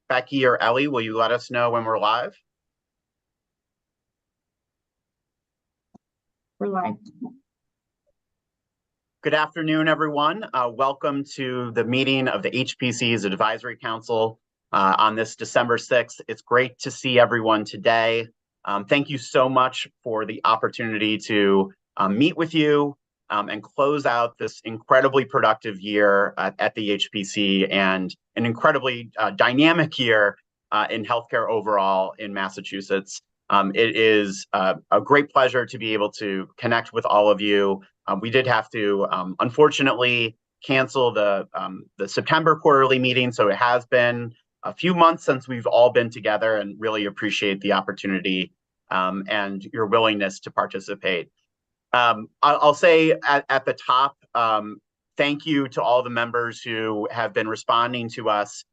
Becky or Ellie, will you let us know when we're live? We're live. Good afternoon, everyone. Welcome to the meeting of the HPC's Advisory Council on this December 6th. It's great to see everyone today. Thank you so much for the opportunity to meet with you and close out this incredibly productive year at the HPC and an incredibly dynamic year in healthcare overall in Massachusetts. It is a great pleasure to be able to connect with all of you. We did have to, unfortunately, cancel the September quarterly meeting, so it has been a few months since we've all been together, and really appreciate the opportunity and your willingness to participate. I'll say at the top, thank you to all the members who have been responding to us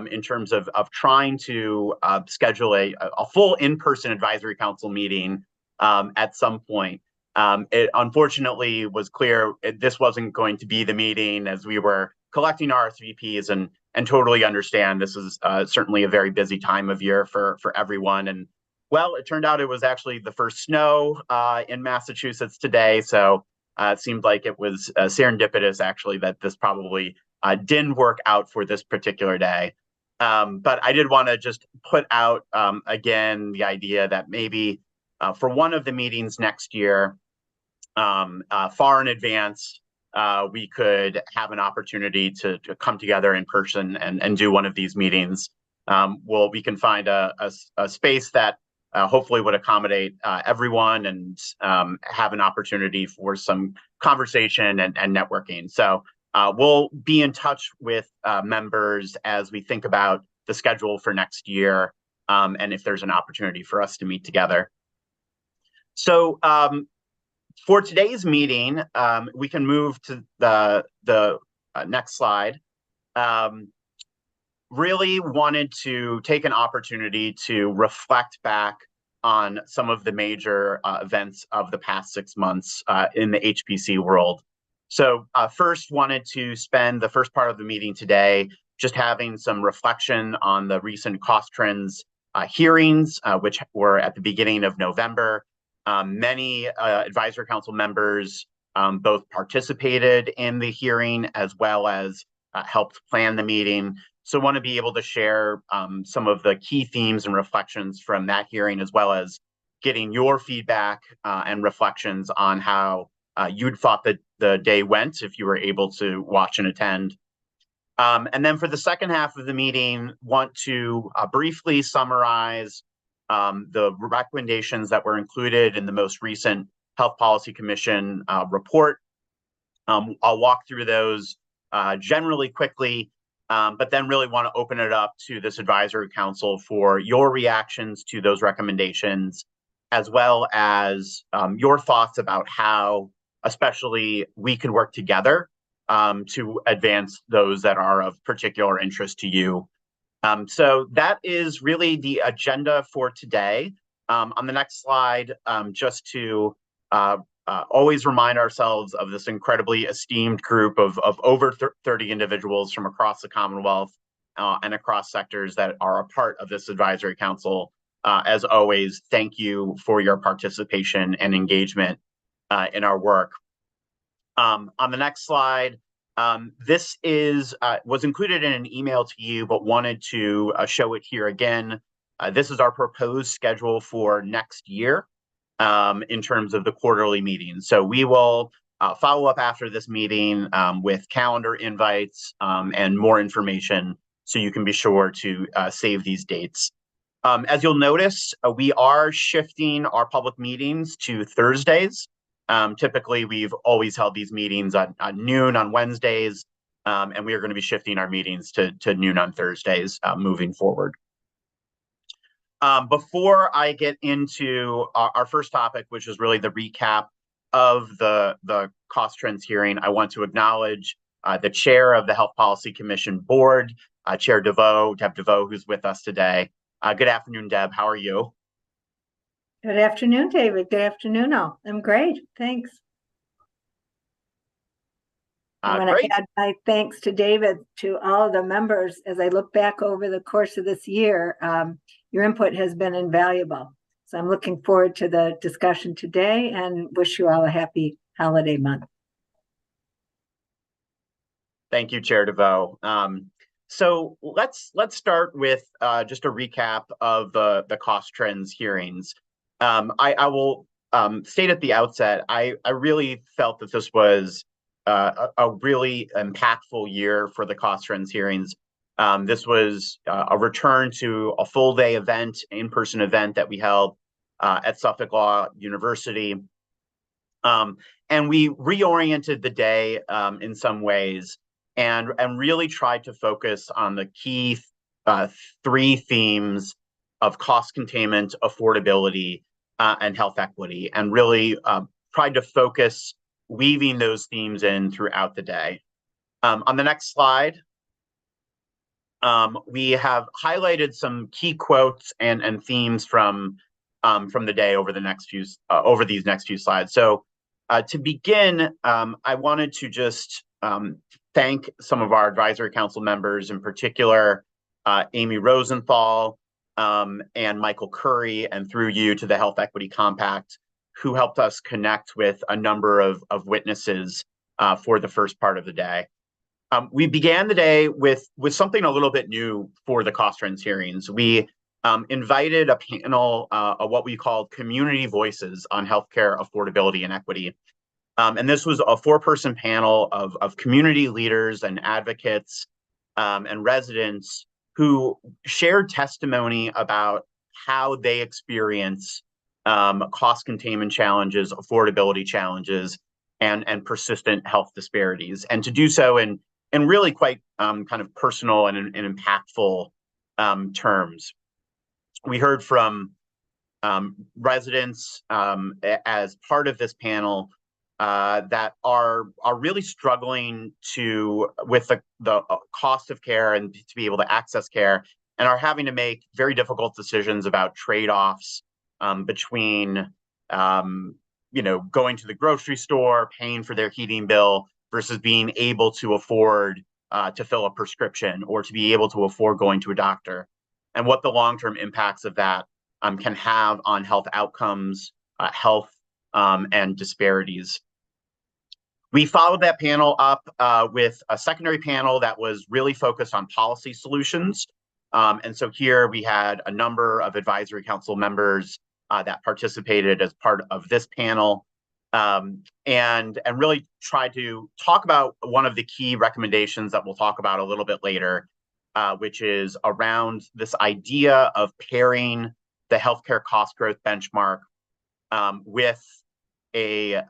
in terms of trying to schedule a full in-person advisory council meeting at some point. It unfortunately was clear this wasn't going to be the meeting as we were collecting RSVPs and totally understand this is certainly a very busy time of year for everyone. And well, it turned out it was actually the first snow in Massachusetts today. So it seemed like it was serendipitous actually that this probably didn't work out for this particular day. But I did want to just put out again the idea that maybe for one of the meetings next year, far in advance, we could have an opportunity to come together in person and do one of these meetings. We can find a space that hopefully would accommodate everyone and have an opportunity for some conversation and networking. So we'll be in touch with members as we think about the schedule for next year and if there's an opportunity for us to meet together. So for today's meeting, we can move to the next slide. Really wanted to take an opportunity to reflect back on some of the major events of the past 6 months in the HPC world. So first wanted to spend the first part of the meeting today just having some reflection on the recent cost trends hearings, which were at the beginning of November. Many advisory council members both participated in the hearing as well as helped plan the meeting. So I want to be able to share some of the key themes and reflections from that hearing, as well as getting your feedback and reflections on how you'd thought that the day went if you were able to watch and attend. And then for the second half of the meeting, want to briefly summarize the recommendations that were included in the most recent Health Policy Commission report. I'll walk through those generally quickly, but then really want to open it up to this advisory council for your reactions to those recommendations, as well as your thoughts about how especially we can work together to advance those that are of particular interest to you. So that is really the agenda for today. On the next slide, just to always remind ourselves of this incredibly esteemed group of over 30 individuals from across the Commonwealth and across sectors that are a part of this advisory council. As always, thank you for your participation and engagement in our work. On the next slide, this was included in an email to you, but wanted to show it here again. This is our proposed schedule for next year in terms of the quarterly meetings. So we will follow up after this meeting with calendar invites and more information so you can be sure to save these dates. As you'll notice, we are shifting our public meetings to Thursdays. Typically, we've always held these meetings at noon on Wednesdays, and we are going to be shifting our meetings to noon on Thursdays moving forward. Before I get into our first topic, which is really the recap of the cost trends hearing, I want to acknowledge the chair of the Health Policy Commission board, Chair Deb DeVoe, who's with us today. Good afternoon, Deb. How are you? Good afternoon, David. Good afternoon, all. I'm great. Thanks. I want to Great. add my thanks to David, to all of the members. As I look back over the course of this year, your input has been invaluable. So I'm looking forward to the discussion today and wish you all a happy holiday month. Thank you, Chair DeVoe. So let's start with just a recap of the cost trends hearings. I will state at the outset, I really felt that this was a really impactful year for the cost trends hearings. This was a return to a full day event, in-person event that we held at Suffolk Law University. And we reoriented the day in some ways and really tried to focus on the key three themes of cost containment, affordability, and health equity, and really tried to focus weaving those themes in throughout the day. On the next slide, we have highlighted some key quotes and themes from the day over these next few slides. So to begin, I wanted to just thank some of our advisory council members, in particular, Amy Rosenthal and Michael Curry, and through you to the Health Equity Compact, who helped us connect with a number of witnesses for the first part of the day. We began the day with something a little bit new for the cost trends hearings. We invited a panel of what we called community voices on healthcare affordability and equity. And this was a four-person panel of community leaders and advocates and residents who shared testimony about how they experience cost containment challenges, affordability challenges, and persistent health disparities, and to do so in really quite kind of personal and impactful terms. We heard from residents as part of this panel that are really struggling with the cost of care and to be able to access care, and are having to make very difficult decisions about trade-offs between going to the grocery store, paying for their heating bill, versus being able to afford to fill a prescription or to be able to afford going to a doctor, and what the long-term impacts of that can have on health outcomes, health, and disparities. We followed that panel up with a secondary panel that was really focused on policy solutions. And so here we had a number of advisory council members that participated as part of this panel, and really tried to talk about one of the key recommendations that we'll talk about a little bit later, which is around this idea of pairing the healthcare cost growth benchmark with a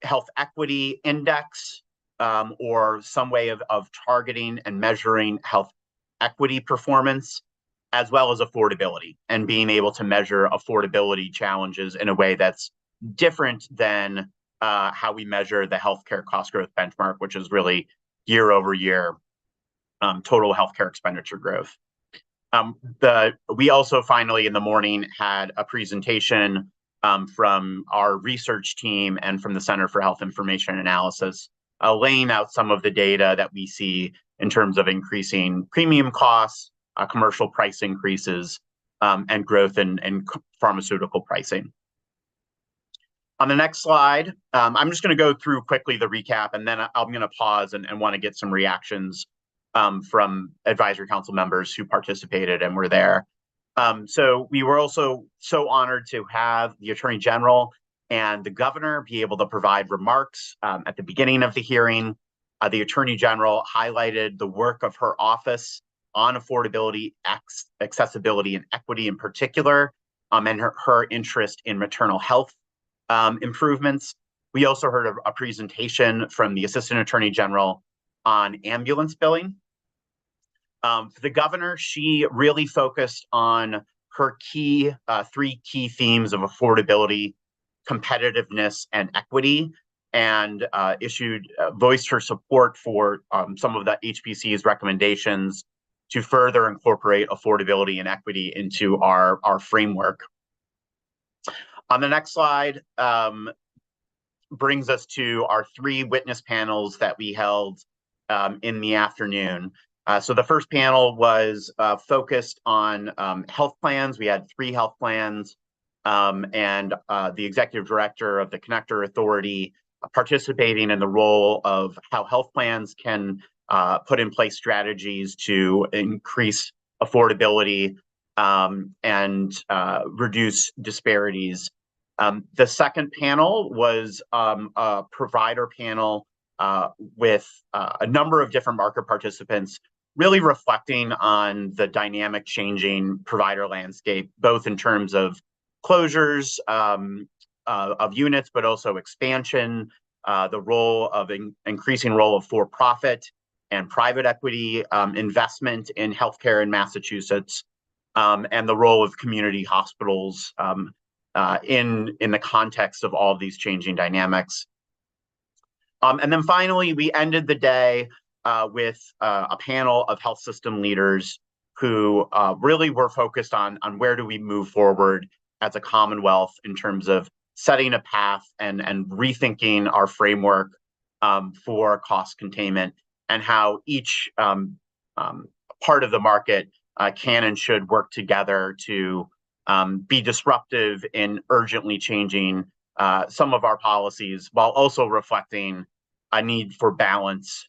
health equity index, or some way of targeting and measuring health equity performance, as well as affordability, and being able to measure affordability challenges in a way that's different than how we measure the healthcare cost growth benchmark, which is really year over year total healthcare expenditure growth. We also finally in the morning had a presentation from our research team and from the Center for Health Information Analysis, laying out some of the data that we see in terms of increasing premium costs, commercial price increases, and growth in pharmaceutical pricing. On the next slide, I'm just going to go through quickly the recap, and then I'm going to pause and want to get some reactions from advisory council members who participated and were there. So we were also so honored to have the Attorney General and the Governor be able to provide remarks at the beginning of the hearing. The Attorney General highlighted the work of her office on affordability, accessibility, and equity in particular, and her interest in maternal health improvements. We also heard a presentation from the Assistant Attorney General on ambulance billing. For the Governor, she really focused on her three key themes of affordability, competitiveness, and equity, and voiced her support for some of the HPC's recommendations to further incorporate affordability and equity into our framework. On the next slide, brings us to our three witness panels that we held in the afternoon. So the first panel was focused on health plans. We had 3 health plans, and the executive director of the Connector Authority participating in the role of how health plans can put in place strategies to increase affordability and reduce disparities. The second panel was a provider panel with a number of different market participants, really reflecting on the dynamic changing provider landscape, both in terms of closures of units, but also expansion, the role of increasing role of for-profit and private equity investment in healthcare in Massachusetts, and the role of community hospitals in the context of all of these changing dynamics. And then finally, we ended the day with a panel of health system leaders who really were focused on where do we move forward as a Commonwealth in terms of setting a path and rethinking our framework for cost containment, and how each part of the market can and should work together to be disruptive in urgently changing some of our policies, while also reflecting a need for balance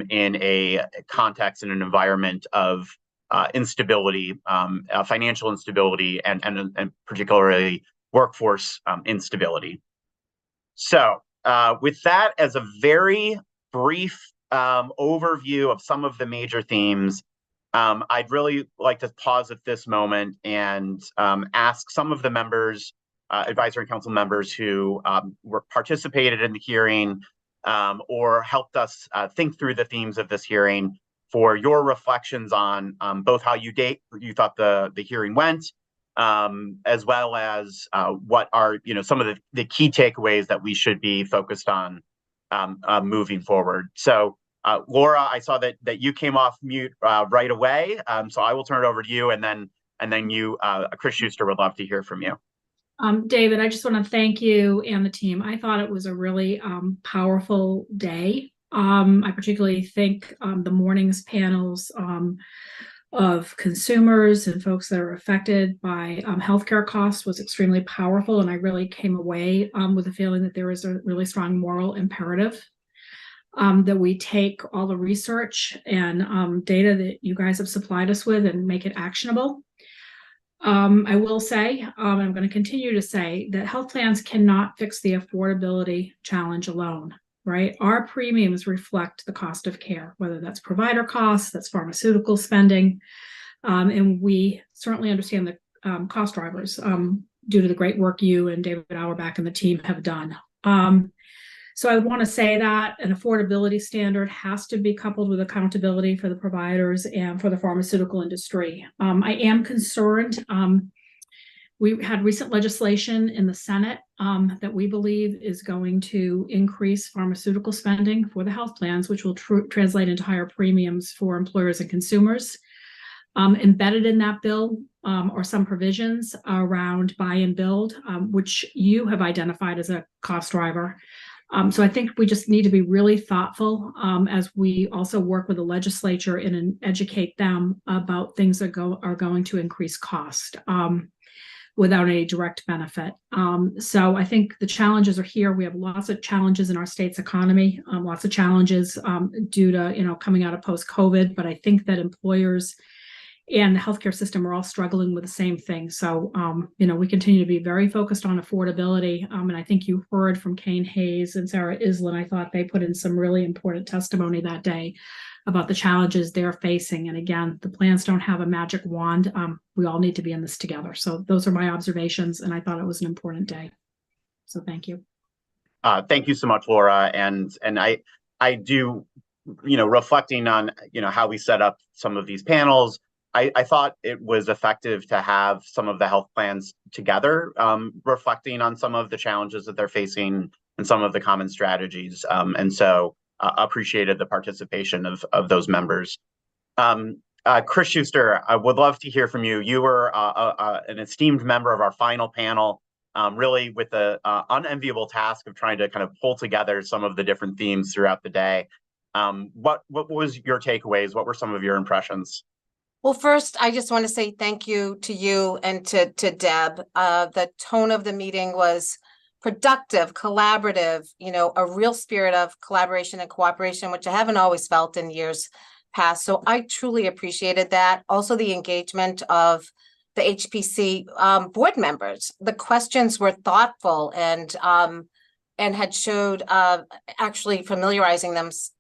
in a context and an environment of instability, financial instability, and particularly workforce instability. So with that as a very brief overview of some of the major themes, I'd really like to pause at this moment and ask some of the members, advisory council members who participated in the hearing or helped us think through the themes of this hearing, for your reflections on both how you thought the hearing went, as well as what are some of the key takeaways that we should be focused on moving forward. So Laura, I saw that you came off mute right away, so I will turn it over to you, and then you, Chris Schuster, would love to hear from you. David, I just want to thank you and the team. I thought it was a really powerful day. I particularly think the morning's panels of consumers and folks that are affected by healthcare costs was extremely powerful, and I really came away with a feeling that there is a really strong moral imperative that we take all the research and data that you guys have supplied us with and make it actionable. I will say, I'm going to continue to say, that health plans cannot fix the affordability challenge alone, right? Our premiums reflect the cost of care, whether that's provider costs, that's pharmaceutical spending, and we certainly understand the cost drivers due to the great work you and David Auerbach and the team have done. So I want to say that an affordability standard has to be coupled with accountability for the providers and for the pharmaceutical industry. I am concerned. We had recent legislation in the Senate that we believe is going to increase pharmaceutical spending for the health plans, which will translate into higher premiums for employers and consumers. Embedded in that bill are some provisions around buy and build, which you have identified as a cost driver. So I think we just need to be really thoughtful as we also work with the legislature and educate them about things that are going to increase cost without any direct benefit. So I think the challenges are here. We have lots of challenges in our state's economy, lots of challenges due to coming out of post-COVID. But I think that employers and the healthcare system are all struggling with the same thing. So, we continue to be very focused on affordability. And I think you heard from Kane Hayes and Sarah Islen. I thought they put in some really important testimony that day about the challenges they're facing. And again, the plans don't have a magic wand. We all need to be in this together. So those are my observations, and I thought it was an important day. So thank you. Thank you so much, Laura. And I do, reflecting on, how we set up some of these panels, I thought it was effective to have some of the health plans together, reflecting on some of the challenges that they're facing and some of the common strategies. And so appreciated the participation of those members. Chris Schuster, I would love to hear from you. You were an esteemed member of our final panel. really with the unenviable task of trying to kind of pull together some of the different themes throughout the day. What was your takeaways? What were some of your impressions? Well, first, I just want to say thank you to you and to Deb. The tone of the meeting was productive, collaborative, a real spirit of collaboration and cooperation, which I haven't always felt in years past. So I truly appreciated that. Also, the engagement of the HPC board members. The questions were thoughtful and had showed actually familiarizing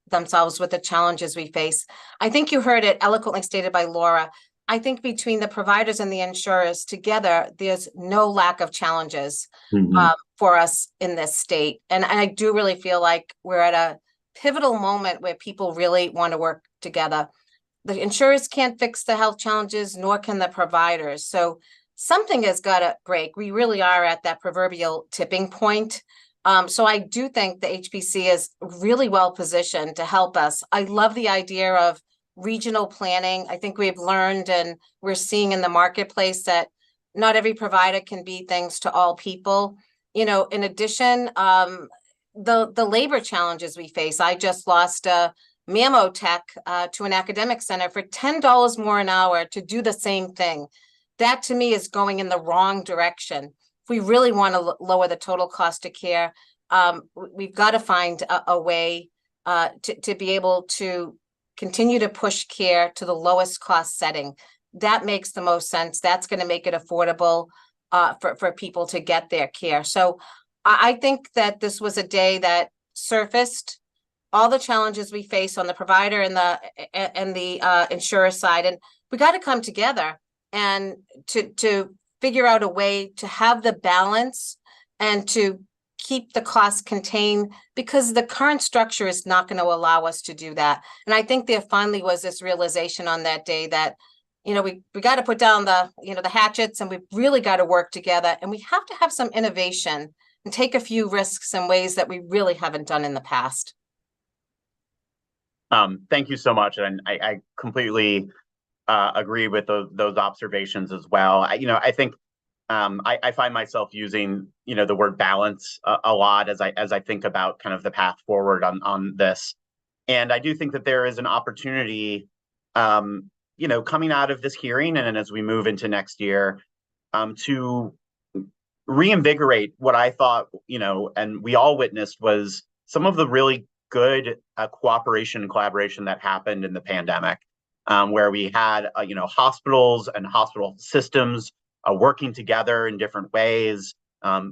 themselves with the challenges we face. I think you heard it eloquently stated by Laura. I think between the providers and the insurers together, there's no lack of challenges for us in this state. And I do really feel like we're at a pivotal moment where people really want to work together. The insurers can't fix the health challenges, nor can the providers. So something has got to break. We really are at that proverbial tipping point. So I do think the HPC is really well positioned to help us. I love the idea of regional planning. I think we've learned and we're seeing in the marketplace that not every provider can be things to all people. In addition, the labor challenges we face. I just lost a mammo tech to an academic center for $10 more an hour to do the same thing. That to me is going in the wrong direction. If we really want to lower the total cost of care, we've got to find a way to be able to continue to push care to the lowest cost setting. That makes the most sense. That's going to make it affordable for people to get their care. So I think that this was a day that surfaced all the challenges we face on the provider and the insurer side, and we got to come together and to figure out a way to have the balance and to keep the costs contained, because the current structure is not going to allow us to do that. And I think there finally was this realization on that day that, we got to put down the hatchets, and we've really got to work together, and we have to have some innovation and take a few risks in ways that we really haven't done in the past. Thank you so much. And I completely agree with those observations as well. I think I find myself using, the word balance a lot as I think about kind of the path forward on this. And I do think that there is an opportunity, coming out of this hearing and as we move into next year, to reinvigorate what I thought, and we all witnessed was some of the really good cooperation and collaboration that happened in the pandemic, where we had, hospitals and hospital systems working together in different ways,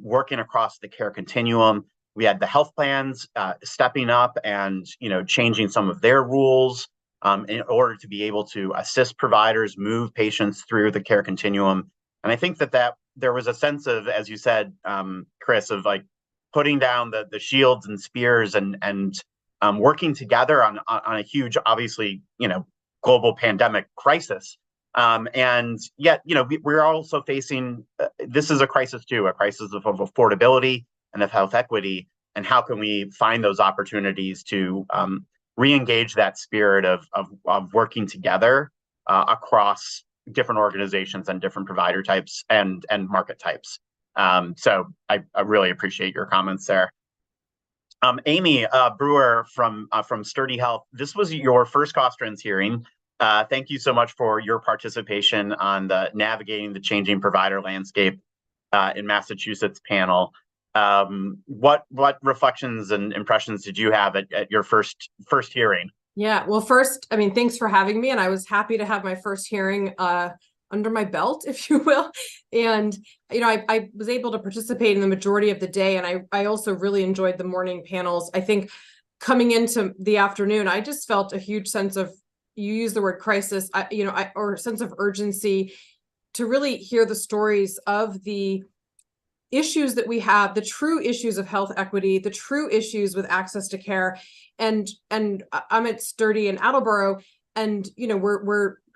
working across the care continuum. We had the health plans stepping up and, changing some of their rules in order to be able to assist providers move patients through the care continuum. And I think that there was a sense of, as you said, Chris, of like putting down the shields and spears and working together on a huge, obviously, global pandemic crisis. And yet, we're also facing, this is a crisis too, a crisis of affordability and of health equity. And how can we find those opportunities to re-engage that spirit of working together across different organizations and different provider types and market types. So I really appreciate your comments there. Amy Brewer from Sturdy Health, this was your first cost trends hearing. Thank you so much for your participation on the Navigating the Changing Provider Landscape in Massachusetts panel. What reflections and impressions did you have at your first hearing? Yeah, well, first, thanks for having me. And I was happy to have my first hearing under my belt, if you will. And, I was able to participate in the majority of the day. And I also really enjoyed the morning panels. I think coming into the afternoon, I just felt a huge sense of, you use the word crisis, or sense of urgency to really hear the stories of the issues that we have, the true issues of health equity, the true issues with access to care. And I'm at Sturdy in Attleboro, and,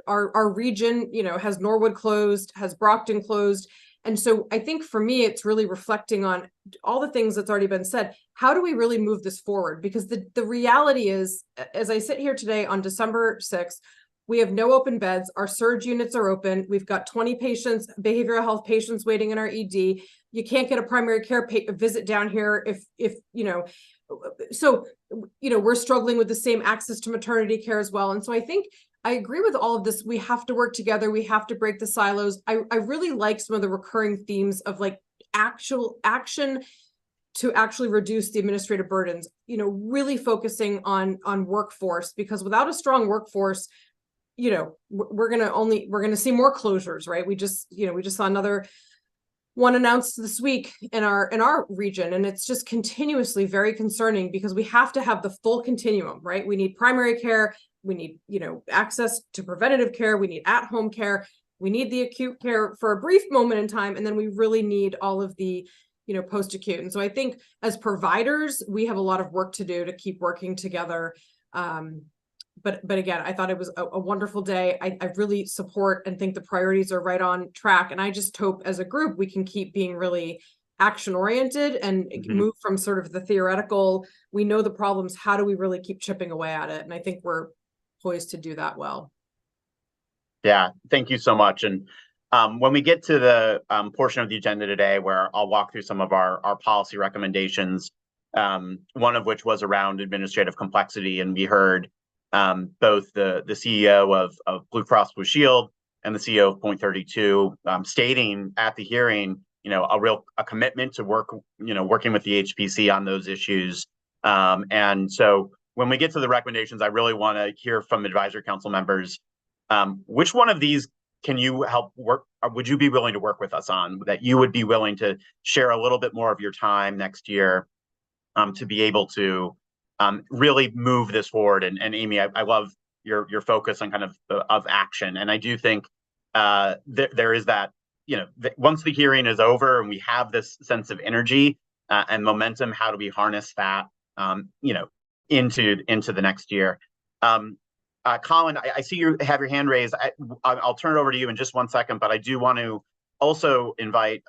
our region, has Norwood closed, has Brockton closed. And so I think for me, it's really reflecting on all the things that's already been said. How do we really move this forward? Because the reality is, as I sit here today on December 6th, We have no open beds. Our surge units are open. We've got 20 patients, behavioral health patients waiting in our ED. You can't get a primary care visit down here if so, we're struggling with the same access to maternity care as well. And so I think I agree with all of this. We have to work together. We have to break the silos. I really like some of the recurring themes of like actual action to actually reduce the administrative burdens, really focusing on workforce, because without a strong workforce, we're going to see more closures, right? We just saw another one announced this week in our region, and it's just continuously very concerning because we have to have the full continuum, right? We need primary care, we need, access to preventative care, we need at-home care, we need the acute care for a brief moment in time, and then we really need all of the post-acute. And so I think as providers, we have a lot of work to do to keep working together. But again, I thought it was a wonderful day. I really support and think the priorities are right on track. And I just hope as a group, we can keep being really action oriented and move from sort of the theoretical, we know the problems, how do we really keep chipping away at it? And I think we're poised to do that well. Yeah, thank you so much. And when we get to the portion of the agenda today, where I'll walk through some of our policy recommendations, one of which was around administrative complexity, and we heard both the CEO of Blue Cross Blue Shield and the CEO of Point 32 stating at the hearing, a commitment to working with the HPC on those issues. And so when we get to the recommendations, I really want to hear from advisory council members. Which one of these can you help work, or would you be willing to work with us on, that you would be willing to share a little bit more of your time next year to be able to really move this forward? And Amy, I love your focus on kind of action. And I do think there is that, once the hearing is over and we have this sense of energy and momentum, how do we harness that, into the next year? Colin, I see you have your hand raised. I'll turn it over to you in just one second, but I do want to also invite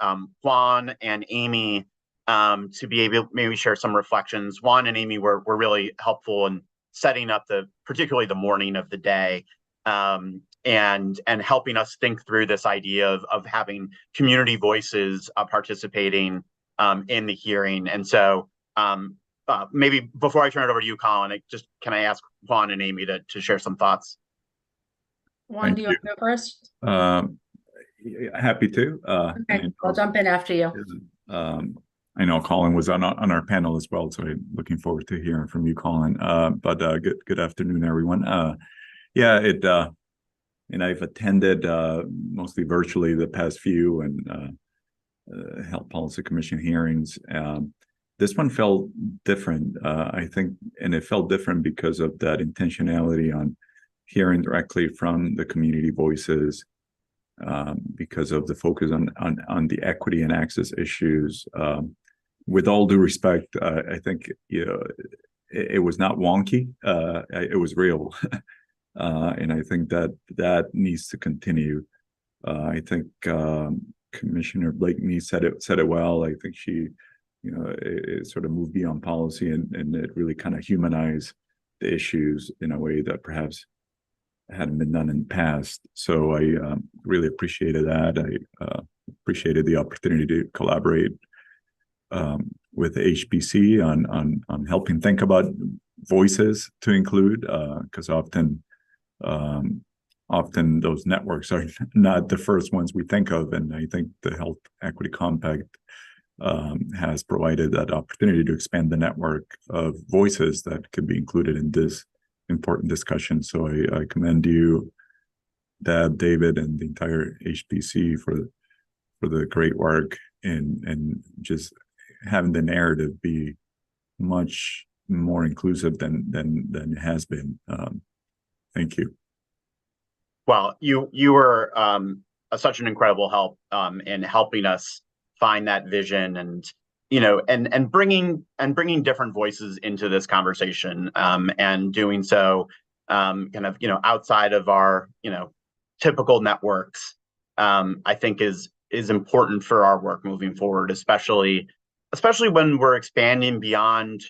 Juan and Amy to be able to maybe share some reflections. Juan and Amy were really helpful in setting up particularly the morning of the day, and helping us think through this idea of having community voices participating in the hearing. And so maybe before I turn it over to you, Colin, can I ask Juan and Amy to share some thoughts? Juan, do you want to go first? Happy to. Okay, I'll jump in after you. I know Colin was on our panel as well, so I'm looking forward to hearing from you, Colin. But good afternoon, everyone. And I've attended mostly virtually the past few and Health Policy Commission hearings. This one felt different, I think, and it felt different because of that intentionality on hearing directly from the community voices, because of the focus on the equity and access issues. With all due respect, I think it was not wonky. It was real, and I think that needs to continue. I think Commissioner Blakeney said it well. I think she, it sort of moved beyond policy and it really kind of humanized the issues in a way that perhaps hadn't been done in the past. So I really appreciated that. I appreciated the opportunity to collaborate with the HPC on helping think about voices to include, because often those networks are not the first ones we think of. And I think the Health Equity Compact has provided that opportunity to expand the network of voices that could be included in this important discussion. So I commend you, Deb, David, and the entire HPC for the great work and just having the narrative be much more inclusive than it has been. Thank you. Well, you were such an incredible help in helping us find that vision and and bringing different voices into this conversation, and doing so kind of outside of our typical networks. I think is important for our work moving forward, especially when we're expanding beyond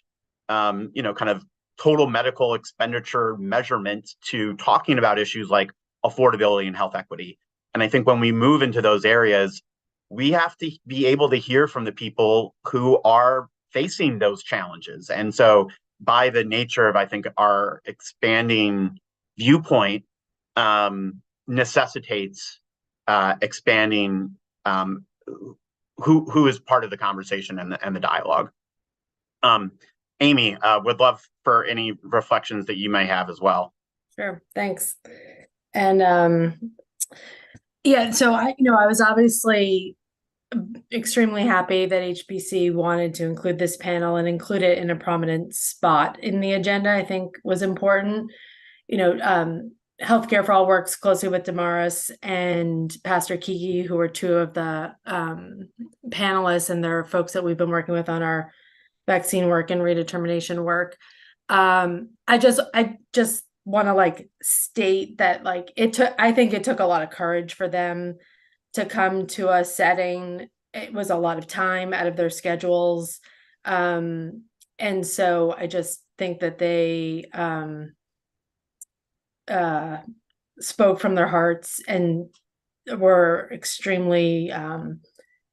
kind of total medical expenditure measurement to talking about issues like affordability and health equity. And I think when we move into those areas, we have to be able to hear from the people who are facing those challenges. And so by the nature of, I think, our expanding viewpoint necessitates expanding who is part of the conversation and the dialogue. Amy, would love for any reflections that you may have as well. Sure, thanks. And yeah, so I was obviously extremely happy that HPC wanted to include this panel and include it in a prominent spot in the agenda. I think was important. Healthcare for All works closely with Damaris and Pastor Kiki, who are two of the panelists, and they're folks that we've been working with on our vaccine work and redetermination work. I just want to state that I think it took a lot of courage for them to come to a setting. It was a lot of time out of their schedules. And so I just think that they spoke from their hearts and were extremely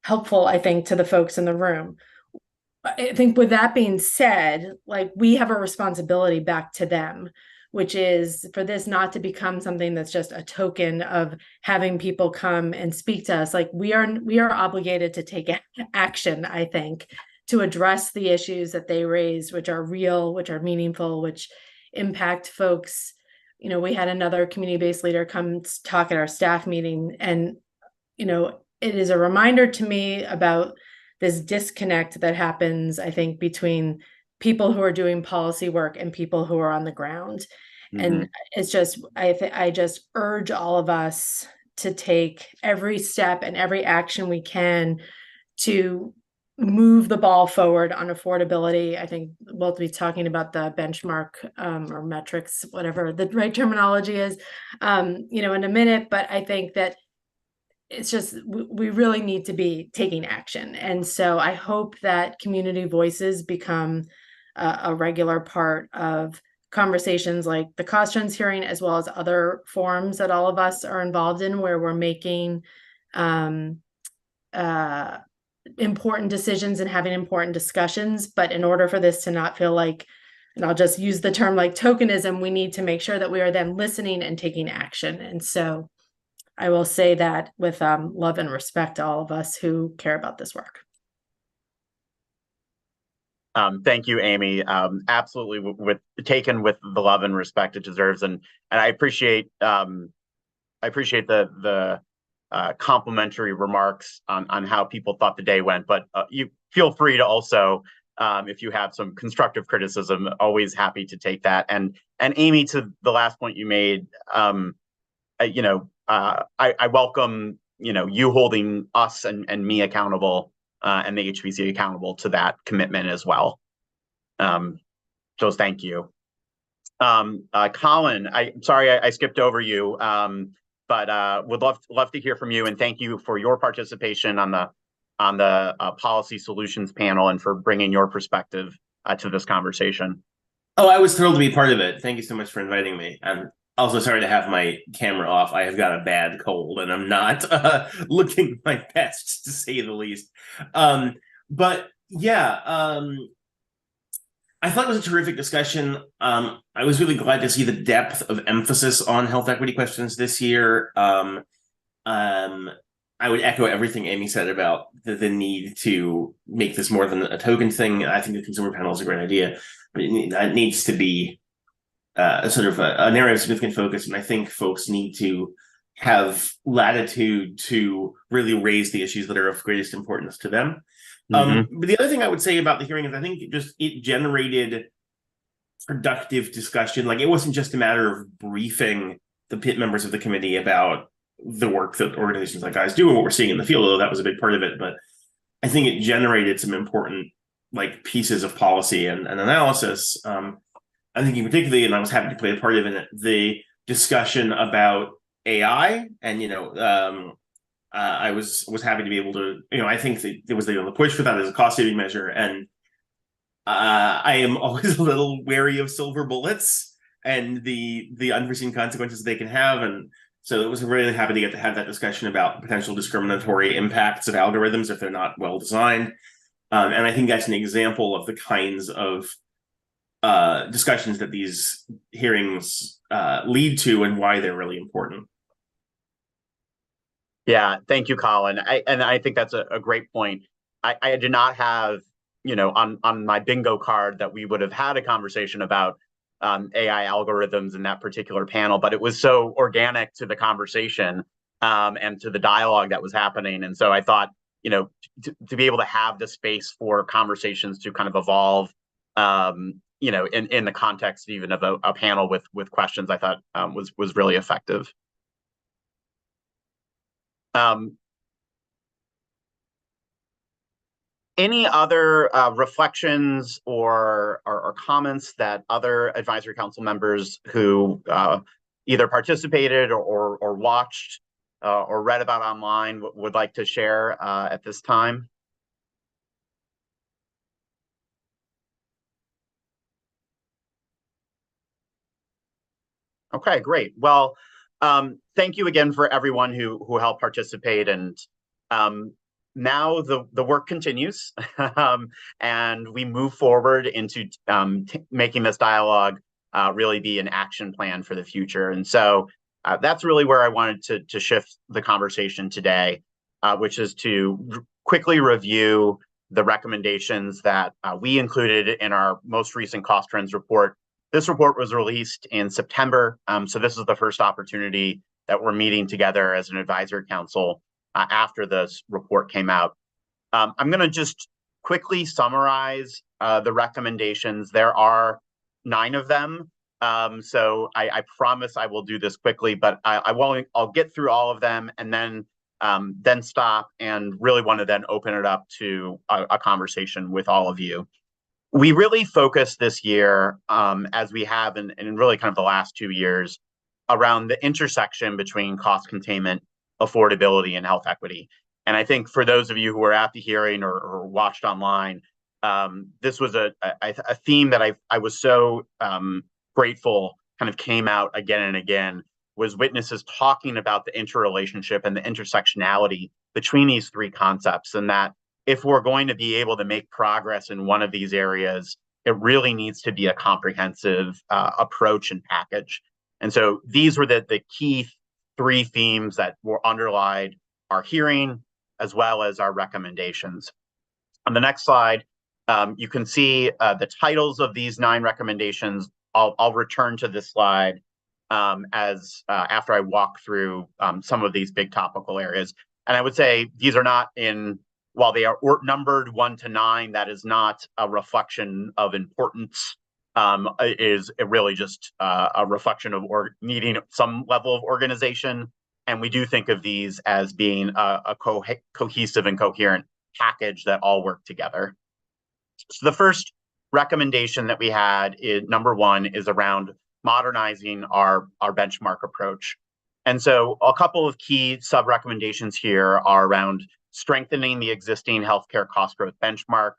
helpful, I think, to the folks in the room. I think with that being said, we have a responsibility back to them, which is for this not to become something that's just a token of having people come and speak to us. We are obligated to take action, I think, to address the issues that they raise, which are real, which are meaningful, which impact folks. We had another community-based leader come talk at our staff meeting, and it is a reminder to me about this disconnect that happens, I think, between people who are doing policy work and people who are on the ground. Mm-hmm. And it's just, I just urge all of us to take every step and every action we can to move the ball forward on affordability. I think we'll be talking about the benchmark or metrics, whatever the right terminology is, in a minute. But I think that it's just, we really need to be taking action. And so I hope that community voices become a regular part of conversations like the cost trends hearing, as well as other forums that all of us are involved in, where we're making important decisions and having important discussions. But in order for this to not feel like, and I'll just use the term tokenism, we need to make sure that we are then listening and taking action. And so I will say that with love and respect to all of us who care about this work. Thank you, Amy. Absolutely, taken with the love and respect it deserves, and I appreciate the complimentary remarks on how people thought the day went. But you feel free to also, if you have some constructive criticism, always happy to take that. And Amy, to the last point you made, I welcome you holding us and me accountable and the HPC accountable to that commitment as well. So thank you. Colin, I'm sorry I skipped over you, but would love to hear from you, and thank you for your participation on the policy solutions panel and for bringing your perspective to this conversation. Oh, I was thrilled to be part of it. Thank you so much for inviting me. I'm also sorry to have my camera off. I have got a bad cold and I'm not looking my best, to say the least. But yeah, I thought it was a terrific discussion. I was really glad to see the depth of emphasis on health equity questions this year. I would echo everything Amy said about the need to make this more than a token thing. I think the consumer panel is a great idea, but it needs to be sort of an area of significant focus. And I think folks need to have latitude to really raise the issues that are of greatest importance to them. But the other thing I would say about the hearing is I think it generated productive discussion. It wasn't just a matter of briefing the PIT members of the committee about the work that organizations like guys do and what we're seeing in the field, although that was a big part of it. But I think it generated some important pieces of policy and analysis. I'm thinking particularly, and I was happy to play a part of it, the discussion about AI, and I was happy to be able to, I think that there was the push for that as a cost saving measure, and I am always a little wary of silver bullets and the unforeseen consequences they can have. And so it was really happy to get to have that discussion about potential discriminatory impacts of algorithms if they're not well designed. And I think that's an example of the kinds of discussions that these hearings lead to and why they're really important. Yeah, thank you, Colin. I think that's a great point. I did not have, on my bingo card that we would have had a conversation about AI algorithms in that particular panel, but it was so organic to the conversation and to the dialogue that was happening. And so I thought, to be able to have the space for conversations to kind of evolve, in the context even of a panel with questions, I thought was really effective. Any other reflections or comments that other advisory council members who either participated or watched or read about online would like to share at this time? Okay, great. Well, thank you again for everyone who helped participate, and now the work continues, and we move forward into making this dialogue really be an action plan for the future. And so that's really where I wanted to shift the conversation today, which is to quickly review the recommendations that we included in our most recent cost trends report. This report was released in September, so this is the first opportunity that we're meeting together as an advisory council after this report came out. I'm going to just quickly summarize the recommendations. There are 9 of them, so I promise I will do this quickly, but I won't. I'll get through all of them and then stop and really want to then open it up to a conversation with all of you. We really focused this year, as we have in really kind of the last 2 years, around the intersection between cost containment, affordability, and health equity. And I think for those of you who were at the hearing or watched online, this was a theme that I was so grateful kind of came out again and again, was witnesses talking about the interrelationship and the intersectionality between these 3 concepts, and that if we're going to be able to make progress in one of these areas, it really needs to be a comprehensive approach and package. And so these were the key 3 themes that were underlined our hearing as well as our recommendations. On the next slide, you can see the titles of these 9 recommendations. I'll return to this slide after I walk through some of these big topical areas. And I would say these are not while they are numbered 1 to 9, that is not a reflection of importance. It is really just a reflection of needing some level of organization. And we do think of these as being a cohesive and coherent package that all work together. So the first recommendation that we had number 1 is around modernizing our benchmark approach. And so a couple of key sub recommendations here are around strengthening the existing healthcare cost growth benchmark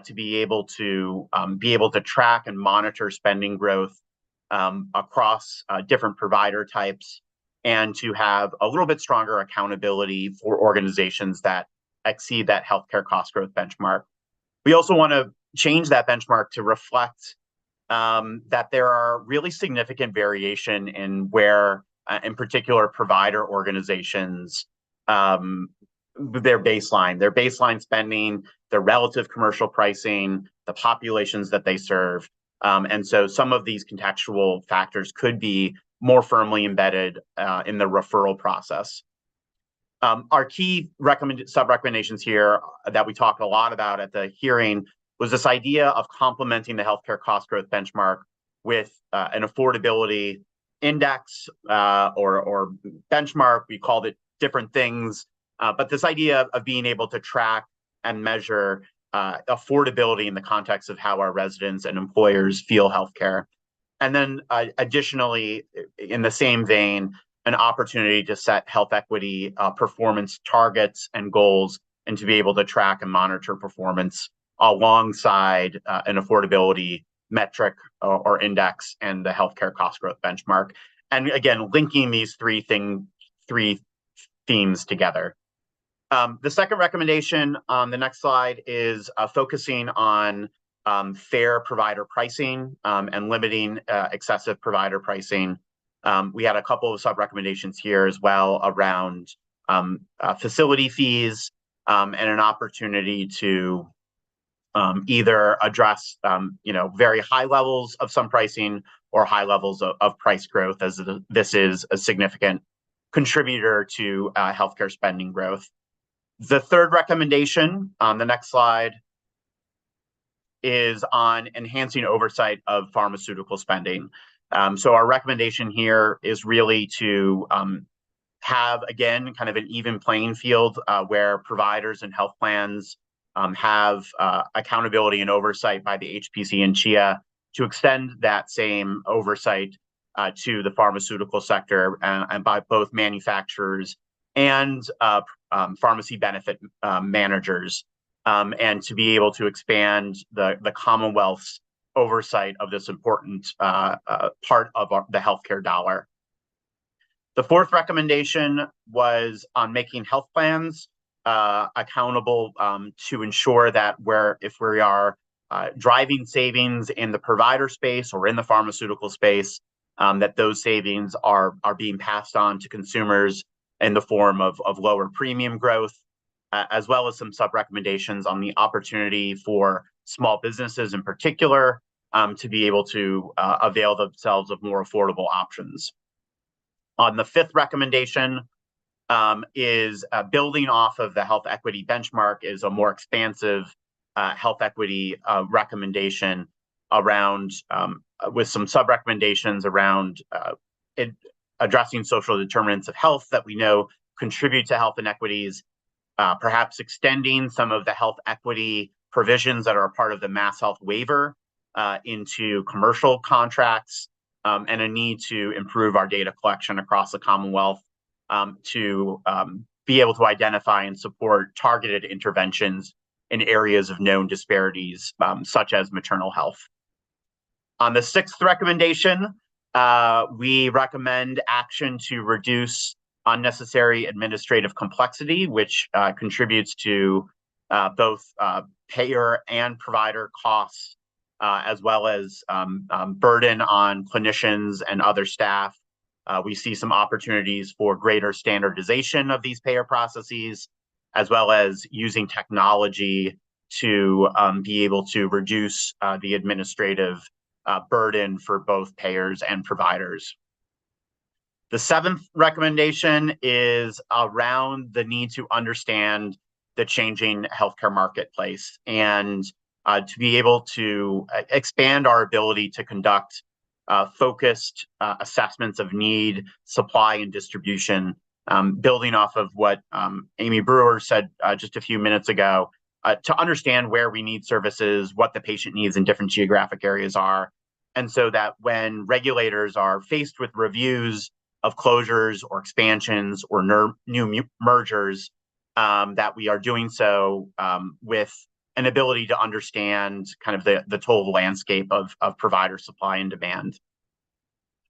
to be able to track and monitor spending growth across different provider types, and to have a little bit stronger accountability for organizations that exceed that healthcare cost growth benchmark. We also want to change that benchmark to reflect that there are really significant variation in where, in particular, provider organizations their baseline spending, their relative commercial pricing, the populations that they serve. And so some of these contextual factors could be more firmly embedded in the referral process. Our key sub-recommendations here that we talked a lot about at the hearing was this idea of complementing the healthcare cost growth benchmark with an affordability index or benchmark. We called it different things. But this idea of being able to track and measure affordability in the context of how our residents and employers feel healthcare. And then additionally, in the same vein, an opportunity to set health equity performance targets and goals, and to be able to track and monitor performance alongside an affordability metric or index and the healthcare cost growth benchmark. And again, linking these three themes together. The second recommendation on the next slide is focusing on fair provider pricing and limiting excessive provider pricing. We had a couple of sub-recommendations here as well around facility fees and an opportunity to either address very high levels of some pricing or high levels of price growth, as this is a significant contributor to healthcare spending growth. The third recommendation on the next slide is on enhancing oversight of pharmaceutical spending. So our recommendation here is really to have, again, kind of an even playing field where providers and health plans have accountability and oversight by the HPC and CHIA to extend that same oversight to the pharmaceutical sector and by both manufacturers and pharmacy benefit managers, and to be able to expand the Commonwealth's oversight of this important part of the healthcare dollar. The fourth recommendation was on making health plans accountable to ensure that if we are driving savings in the provider space or in the pharmaceutical space, that those savings are being passed on to consumers in the form of lower premium growth, as well as some sub-recommendations on the opportunity for small businesses in particular to be able to avail themselves of more affordable options. On the fifth recommendation is building off of the health equity benchmark is a more expansive health equity recommendation around with some sub-recommendations around addressing social determinants of health that we know contribute to health inequities, perhaps extending some of the health equity provisions that are a part of the Mass Health Waiver into commercial contracts, and a need to improve our data collection across the Commonwealth to be able to identify and support targeted interventions in areas of known disparities, such as maternal health. On the sixth recommendation, we recommend action to reduce unnecessary administrative complexity, which contributes to both payer and provider costs, as well as burden on clinicians and other staff. We see some opportunities for greater standardization of these payer processes, as well as using technology to be able to reduce the administrative burden for both payers and providers. The seventh recommendation is around the need to understand the changing healthcare marketplace and to be able to expand our ability to conduct focused assessments of need, supply, and distribution, building off of what Amy Brewer said just a few minutes ago, to understand where we need services, what the patient needs in different geographic areas are, and so that when regulators are faced with reviews of closures or expansions or new mergers, that we are doing so with an ability to understand kind of the total landscape of provider supply and demand.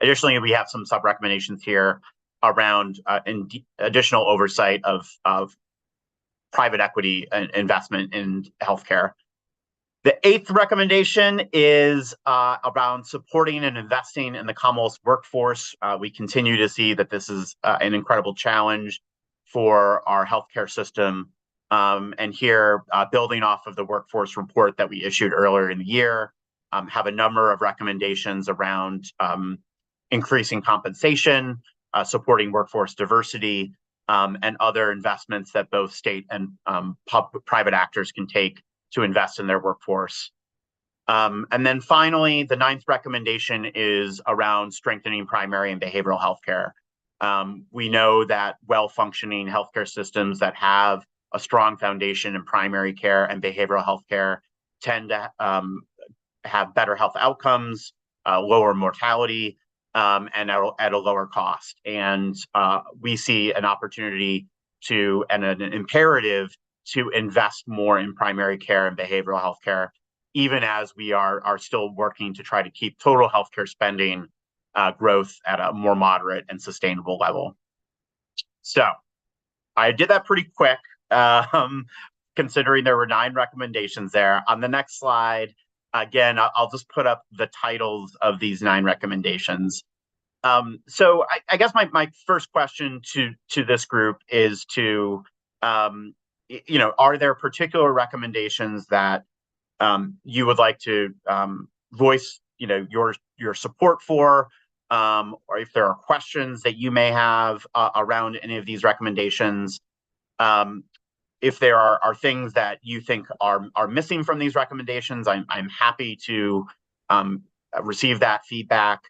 Additionally, we have some sub-recommendations here around additional oversight of private equity investment in healthcare. The eighth recommendation is around supporting and investing in the Commonwealth's workforce. We continue to see that this is an incredible challenge for our healthcare system. And here, building off of the workforce report that we issued earlier in the year, have a number of recommendations around increasing compensation, supporting workforce diversity, and other investments that both state and private actors can take to invest in their workforce. And then finally, the ninth recommendation is around strengthening primary and behavioral healthcare. We know that well-functioning healthcare systems that have a strong foundation in primary care and behavioral healthcare tend to have better health outcomes, lower mortality, and at a lower cost. And we see an opportunity and an imperative to invest more in primary care and behavioral health care, even as we are still working to try to keep total healthcare spending growth at a more moderate and sustainable level. So I did that pretty quick, considering there were 9 recommendations there. On the next slide, again, I'll just put up the titles of these 9 recommendations. So I guess my first question to this group is to, are there particular recommendations that you would like to voice, your support for, or if there are questions that you may have around any of these recommendations? If there are things that you think are missing from these recommendations, I'm happy to receive that feedback.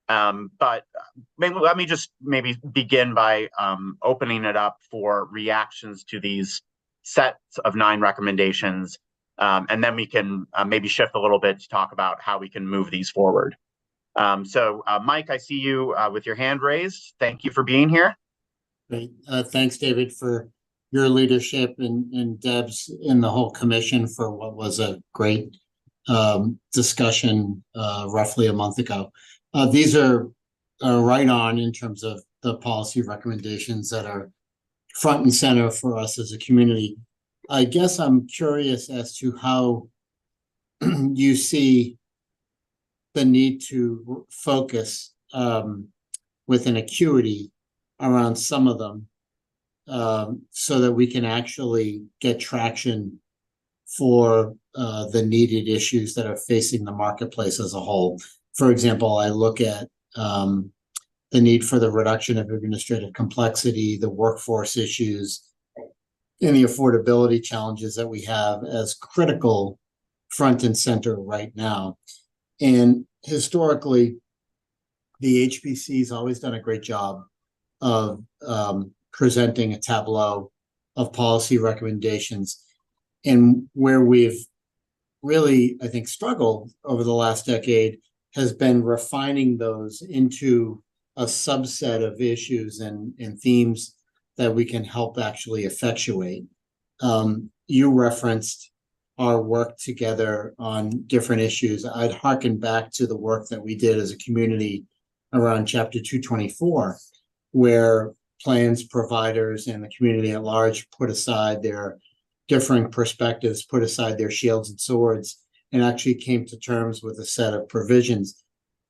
But let me just maybe begin by opening it up for reactions to these sets of 9 recommendations. And then we can maybe shift a little bit to talk about how we can move these forward. So Mike, I see you with your hand raised. Thank you for being here. Great. Thanks, David, for your leadership and Deb's and the whole commission for what was a great discussion roughly a month ago. These are right on in terms of the policy recommendations that are front and center for us as a community. I guess I'm curious as to how you see the need to focus with an acuity around some of them so that we can actually get traction for the needed issues that are facing the marketplace as a whole. For example, I look at the need for the reduction of administrative complexity, the workforce issues, and the affordability challenges that we have as critical front and center right now. And historically, the HPC has always done a great job of presenting a tableau of policy recommendations. And where we've really, I think, struggled over the last decade has been refining those into a subset of issues and themes that we can help actually effectuate. You referenced our work together on different issues. I'd harken back to the work that we did as a community around Chapter 224, where plans, providers, and the community at large put aside their differing perspectives, put aside their shields and swords, and actually came to terms with a set of provisions.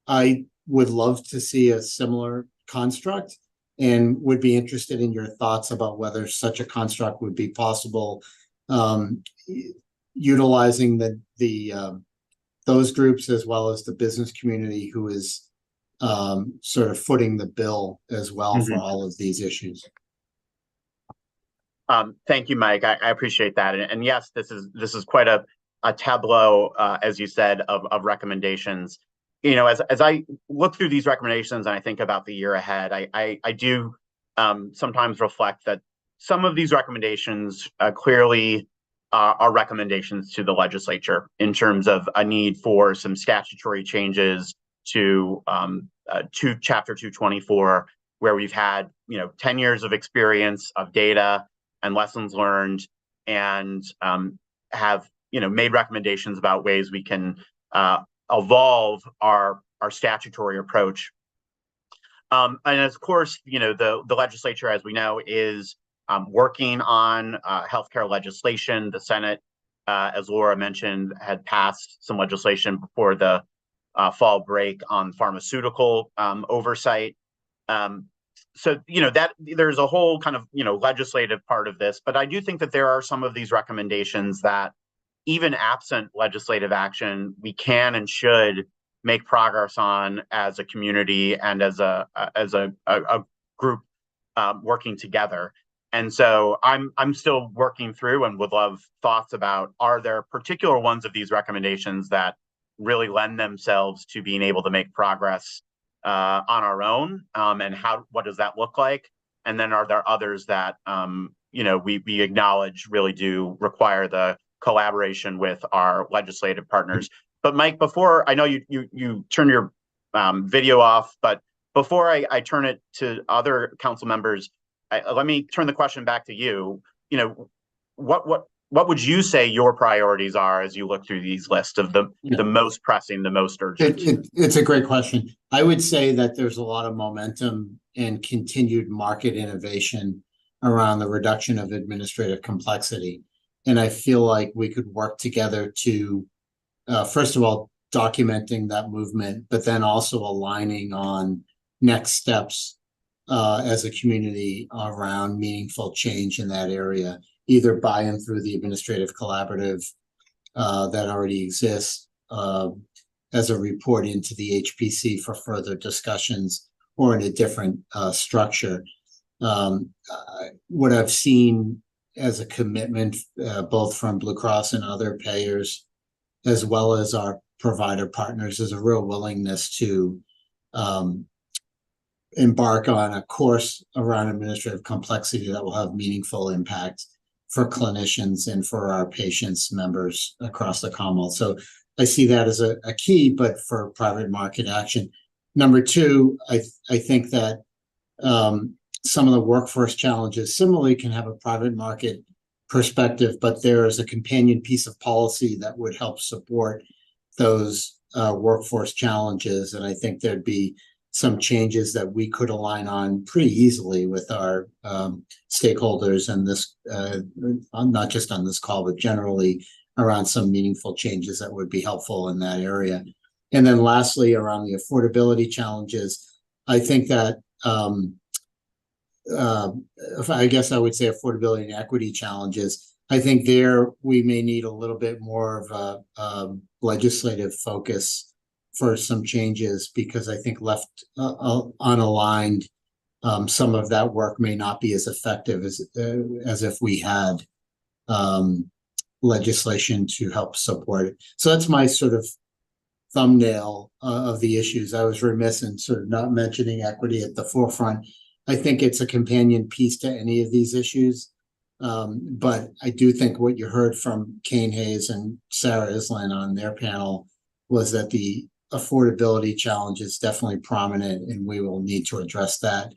I would love to see a similar construct and would be interested in your thoughts about whether such a construct would be possible, utilizing those groups as well as the business community who is sort of footing the bill as well for all of these issues. Thank you, Mike. I appreciate that. And yes, this is quite a tableau, as you said, of recommendations. As I look through these recommendations and I think about the year ahead, I do sometimes reflect that some of these recommendations clearly are recommendations to the legislature in terms of a need for some statutory changes to Chapter 224, where we've had 10 years of experience of data and lessons learned, and have made recommendations about ways we can evolve our statutory approach. And of course, the legislature, as we know, is working on healthcare legislation. The Senate, as Laura mentioned, had passed some legislation before the fall break on pharmaceutical oversight. So that there's a whole kind of legislative part of this, but I do think that there are some of these recommendations that, even absent legislative action, we can and should make progress on as a community and as a group working together. And so I'm still working through and would love thoughts about, are there particular ones of these recommendations that really lend themselves to being able to make progress on our own, and what does that look like? And then are there others that we acknowledge really do require the collaboration with our legislative partners? But Mike, before, I know you turn your video off, but before I turn it to other council members, let me turn the question back to you. what would you say your priorities are as you look through these lists of the most pressing, the most urgent? It's a great question. I would say that there's a lot of momentum and continued market innovation around the reduction of administrative complexity. And I feel like we could work together to, first of all, documenting that movement, but then also aligning on next steps as a community around meaningful change in that area, either buy-in through the administrative collaborative that already exists as a report into the HPC for further discussions, or in a different structure. What I've seen as a commitment, both from Blue Cross and other payers, as well as our provider partners, is a real willingness to embark on a course around administrative complexity that will have meaningful impact for clinicians and for our patients, members across the Commonwealth. So I see that as a key, but for private market action. Number two, I think that some of the workforce challenges similarly can have a private market perspective, but there is a companion piece of policy that would help support those workforce challenges. And I think there'd be some changes that we could align on pretty easily with our stakeholders, and this, not just on this call, but generally around some meaningful changes that would be helpful in that area. And then lastly, around the affordability challenges, I think that I guess I would say affordability and equity challenges. I think there we may need a little bit more of a legislative focus for some changes, because I think left unaligned, some of that work may not be as effective as if we had legislation to help support it. So that's my sort of thumbnail of the issues. I was remiss in sort of not mentioning equity at the forefront. I think it's a companion piece to any of these issues. But I do think what you heard from Kane Hayes and Sarah Island on their panel was that the affordability challenge is definitely prominent, and we will need to address that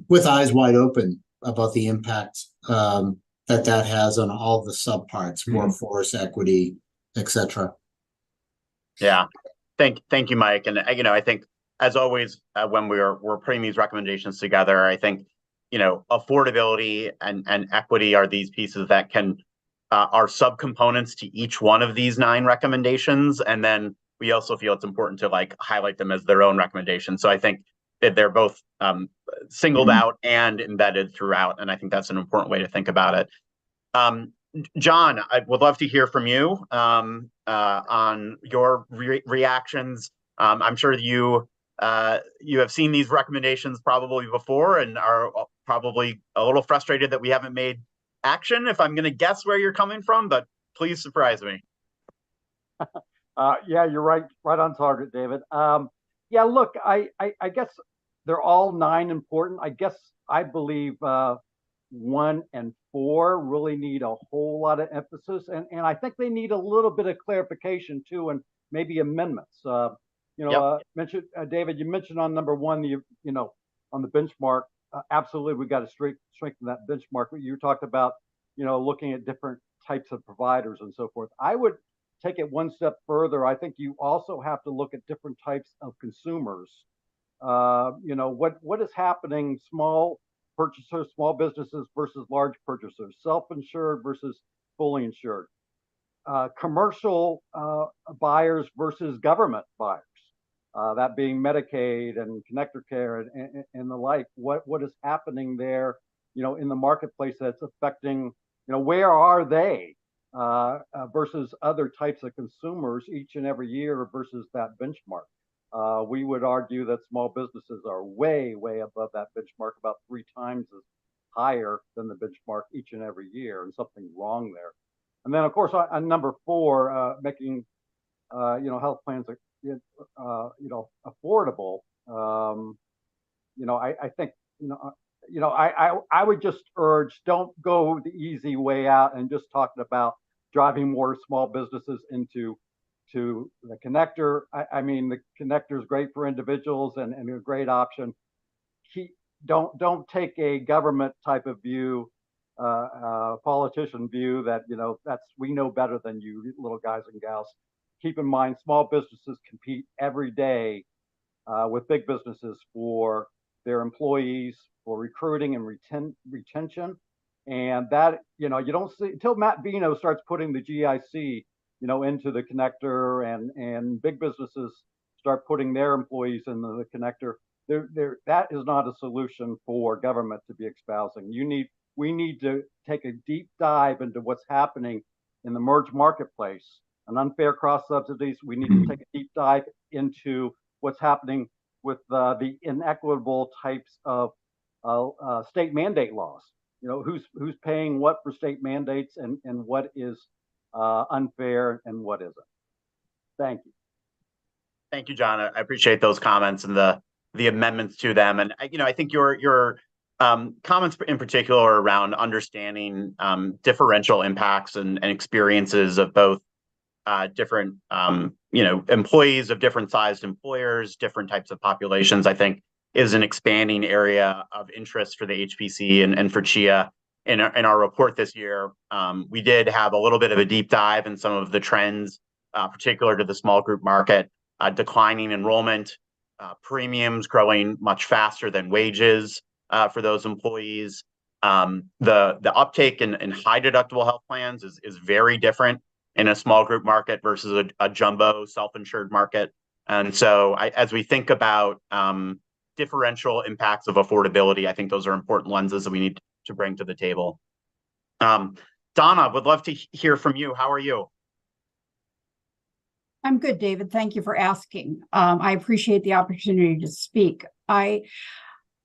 with eyes wide open about the impact that has on all the subparts, workforce, equity, etc. Yeah, thank you, Mike. And I think, as always, when we're putting these recommendations together, I think affordability and equity are these pieces that are subcomponents to each one of these 9 recommendations, and then we also feel it's important to highlight them as their own recommendations. So I think that they're both singled out and embedded throughout, and I think that's an important way to think about it. John, I would love to hear from you on your reactions. I'm sure you have seen these recommendations probably before and are probably a little frustrated that we haven't made action, if I'm going to guess where you're coming from, but please surprise me. Yeah, you're right on target, David. Yeah, look, I guess they're all 9 important. I guess I believe 1 and 4 really need a whole lot of emphasis, and I think they need a little bit of clarification too, and maybe amendments. Mentioned David, you mentioned on number 1, on the benchmark. Absolutely, we got to strengthen that benchmark. You talked about, looking at different types of providers and so forth. I would take it one step further. I think you also have to look at different types of consumers. What is happening? Small purchasers, small businesses versus large purchasers, self-insured versus fully insured, commercial buyers versus government buyers. That being Medicaid and connector care and the like. What is happening there, in the marketplace that's affecting, where are they versus other types of consumers each and every year versus that benchmark? We would argue that small businesses are way, way above that benchmark, about 3 times as higher than the benchmark each and every year, and something wrong there. And then, of course, on number 4, making health plans affordable. I think I would just urge, don't go the easy way out and just talking about driving more small businesses into the connector. I mean, the connector is great for individuals and a great option. Don't take a government type of view, politician view that, we know better than you little guys and gals. Keep in mind, small businesses compete every day with big businesses for their employees, for recruiting and retention. And that, you don't see until Matt Vino starts putting the GIC, into the connector, and big businesses start putting their employees in the connector. That is not a solution for government to be espousing. We need to take a deep dive into what's happening in the merged marketplace and unfair cross subsidies. We need to take a deep dive into what's happening with the inequitable types of state mandate laws. Who's paying what for state mandates, and what is unfair and what isn't. Thank you. Thank you, John. I appreciate those comments and the amendments to them. And I think your comments in particular around understanding differential impacts and experiences of both different employees of different sized employers, different types of populations, I think is an expanding area of interest for the HPC and for CHIA. In our report this year, we did have a little bit of a deep dive in some of the trends, particular to the small group market, declining enrollment, premiums growing much faster than wages for those employees. The uptake in high deductible health plans is very different in a small group market versus a jumbo self-insured market. And so as we think about differential impacts of affordability, I think those are important lenses that we need to bring to the table. Donna, would love to hear from you. How are you? I'm good, David. Thank you for asking. I appreciate the opportunity to speak. I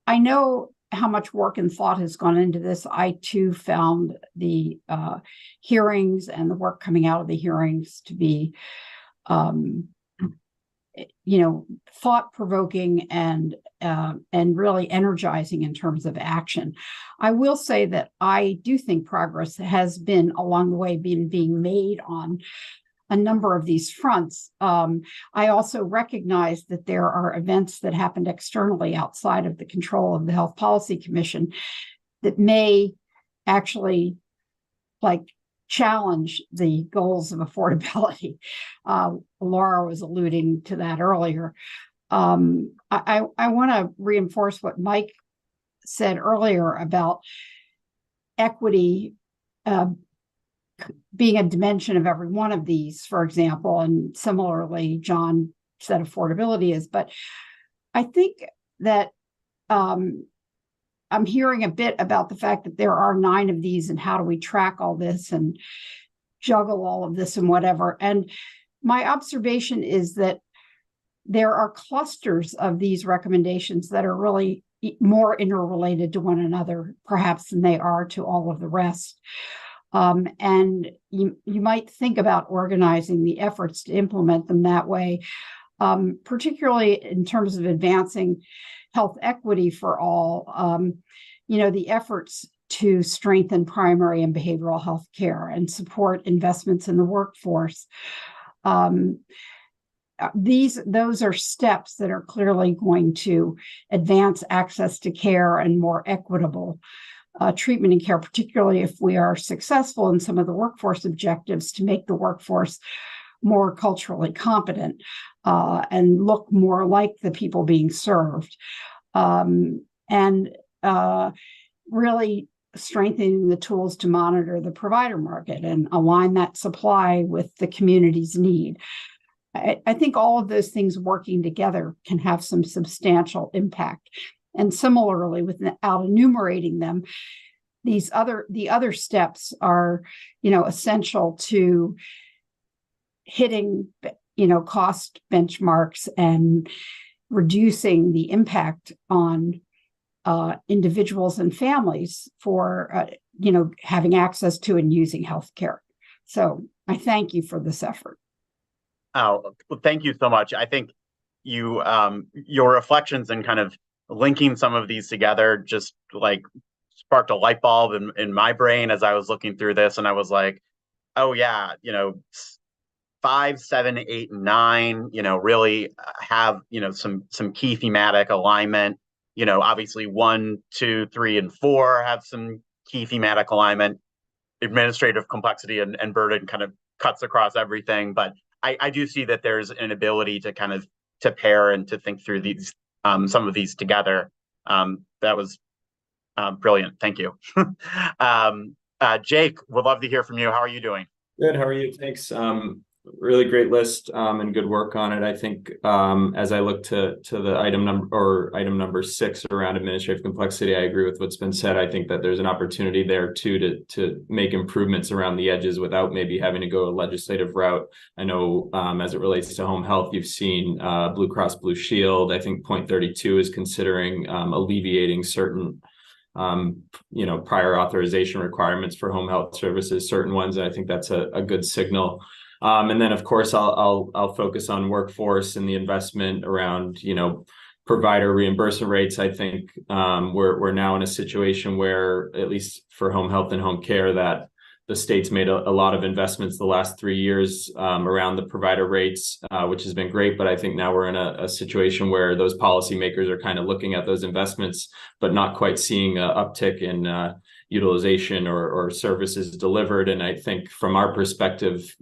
know how much work and thought has gone into this. I too found the hearings and the work coming out of the hearings to be, thought-provoking and really energizing in terms of action. I will say that I do think progress has been along the way being made on a number of these fronts. I also recognize that there are events that happened externally outside of the control of the Health Policy Commission that may actually challenge the goals of affordability. Laura was alluding to that earlier. I want to reinforce what Mike said earlier about equity being a dimension of every one of these, for example, and similarly, John said affordability is. But I think that I'm hearing a bit about the fact that there are 9 of these, and how do we track all this and juggle all of this and whatever. And my observation is that there are clusters of these recommendations that are really more interrelated to one another, perhaps, than they are to all of the rest. And you might think about organizing the efforts to implement them that way, particularly in terms of advancing health equity for all. The efforts to strengthen primary and behavioral health care and support investments in the workforce. Those are steps that are clearly going to advance access to care and more equitable treatment and care, particularly if we are successful in some of the workforce objectives to make the workforce more culturally competent and look more like the people being served, and really strengthening the tools to monitor the provider market and align that supply with the community's need. I think all of those things working together can have some substantial impact. And similarly, without enumerating them, the other steps are, essential to hitting, cost benchmarks and reducing the impact on individuals and families for, having access to and using healthcare. So I thank you for this effort. Oh, well, thank you so much. I think your reflections and kind of linking some of these together just sparked a light bulb in my brain as I was looking through this, and I was like, oh yeah, 5, 7, 8, and 9, really have some key thematic alignment. Obviously 1, 2, 3, and 4 have some key thematic alignment. administrative complexity and burden kind of cuts across everything. But I do see that there's an ability to kind of to pair and to think through these some of these together. That was brilliant. Thank you. Jake, would love to hear from you. How are you doing? Good. How are you? Thanks. Really great list and good work on it. I think as I look to the item number 6 around administrative complexity, I agree with what's been said. I think that there's an opportunity there too to make improvements around the edges without maybe having to go a legislative route. I know as it relates to home health, you've seen Blue Cross Blue Shield. I think point 32 is considering alleviating certain prior authorization requirements for home health services, certain ones. I think that's a good signal. And then, of course, I'll focus on workforce and the investment around, provider reimbursement rates. I think we're now in a situation where, at least for home health and home care, that the state's made a lot of investments the last 3 years around the provider rates, which has been great. But I think now we're in a situation where those policymakers are kind of looking at those investments, but not quite seeing an uptick in utilization or services delivered. And I think from our perspective,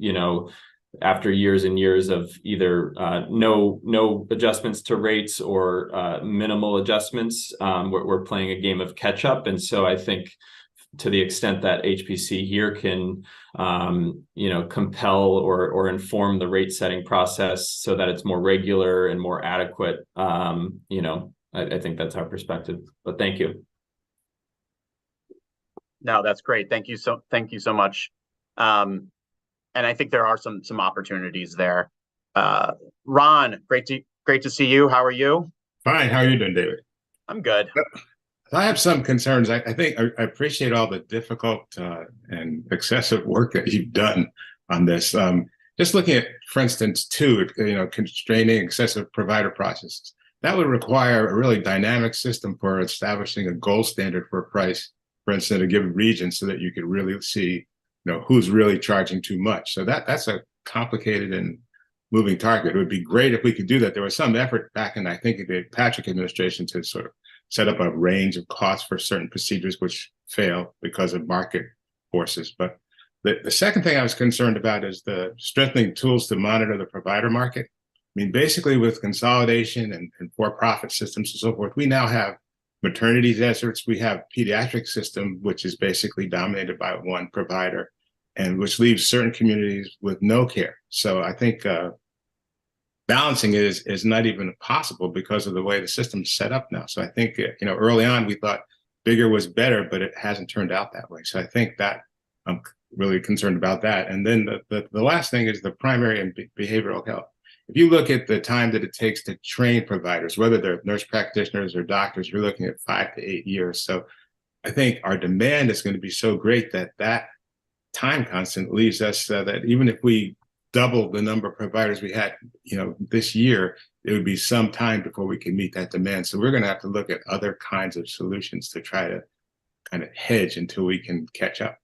after years and years of either no adjustments to rates or minimal adjustments, we're playing a game of catch up. And so I think to the extent that HPC here can, compel or inform the rate setting process so that it's more regular and more adequate, I think that's our perspective. But thank you. No, that's great. Thank you so much. And I think there are some opportunities there. Ron, great to see you. How are you? Fine. How are you doing, David? I'm good. I have some concerns. I think I appreciate all the difficult and excessive work that you've done on this. Just looking at, for instance, constraining excessive provider processes. That would require a really dynamic system for establishing a gold standard for a price, for instance, in a given region, so that you could really see, who's really charging too much. So that's a complicated and moving target. It would be great if we could do that. There was some effort back in, I think, the Patrick administration to sort of set up a range of costs for certain procedures, which fail because of market forces. But the second thing I was concerned about is the strengthening tools to monitor the provider market. I mean, basically with consolidation and for-profit systems and so forth, we now have maternity deserts. We have pediatric system, which is basically dominated by one provider, and which leaves certain communities with no care. So I think balancing it is not even possible because of the way the system's set up now. So I think, early on we thought bigger was better, but it hasn't turned out that way. So I think that I'm really concerned about that. And then the last thing is the primary and behavioral health. If you look at the time that it takes to train providers, whether they're nurse practitioners or doctors, you're looking at 5 to 8 years. So I think our demand is going to be so great that time constant leaves us that even if we double the number of providers we had, this year, it would be some time before we can meet that demand. So we're going to have to look at other kinds of solutions to try to kind of hedge until we can catch up.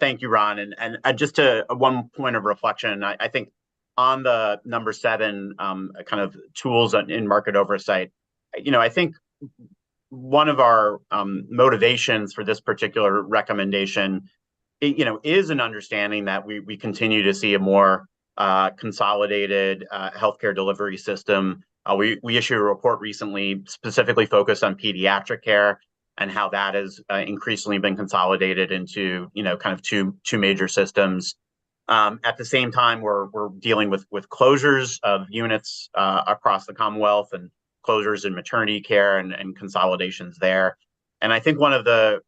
Thank you, Ron. And just to one point of reflection, I think on the number 7 kind of tools in market oversight, I think one of our motivations for this particular recommendation, is an understanding that we continue to see a more consolidated healthcare delivery system. We issued a report recently specifically focused on pediatric care and how that has increasingly been consolidated into, kind of two major systems. At the same time, we're dealing with closures of units across the Commonwealth and closures in maternity care and consolidations there. And I think one of the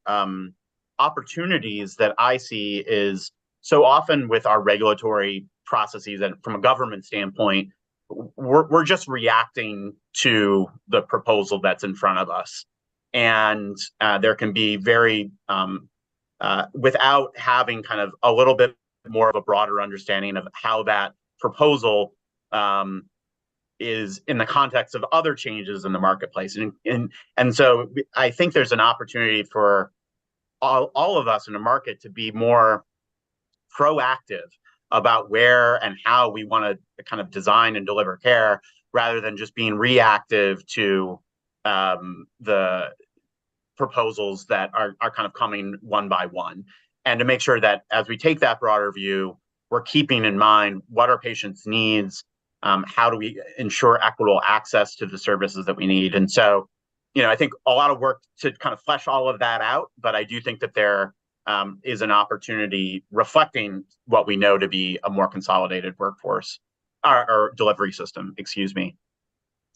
opportunities that I see is so often with our regulatory processes and from a government standpoint, we're just reacting to the proposal that's in front of us. And there can be very, without having kind of a little bit more of a broader understanding of how that proposal is in the context of other changes in the marketplace. And so I think there's an opportunity for all of us in the market to be more proactive about where and how we want to kind of design and deliver care, rather than just being reactive to the proposals that are kind of coming one by one, and to make sure that as we take that broader view, we're keeping in mind what our patients' needs, how do we ensure equitable access to the services that we need. And so, I think a lot of work to kind of flesh all of that out, but I do think that there is an opportunity reflecting what we know to be a more consolidated workforce or delivery system, excuse me.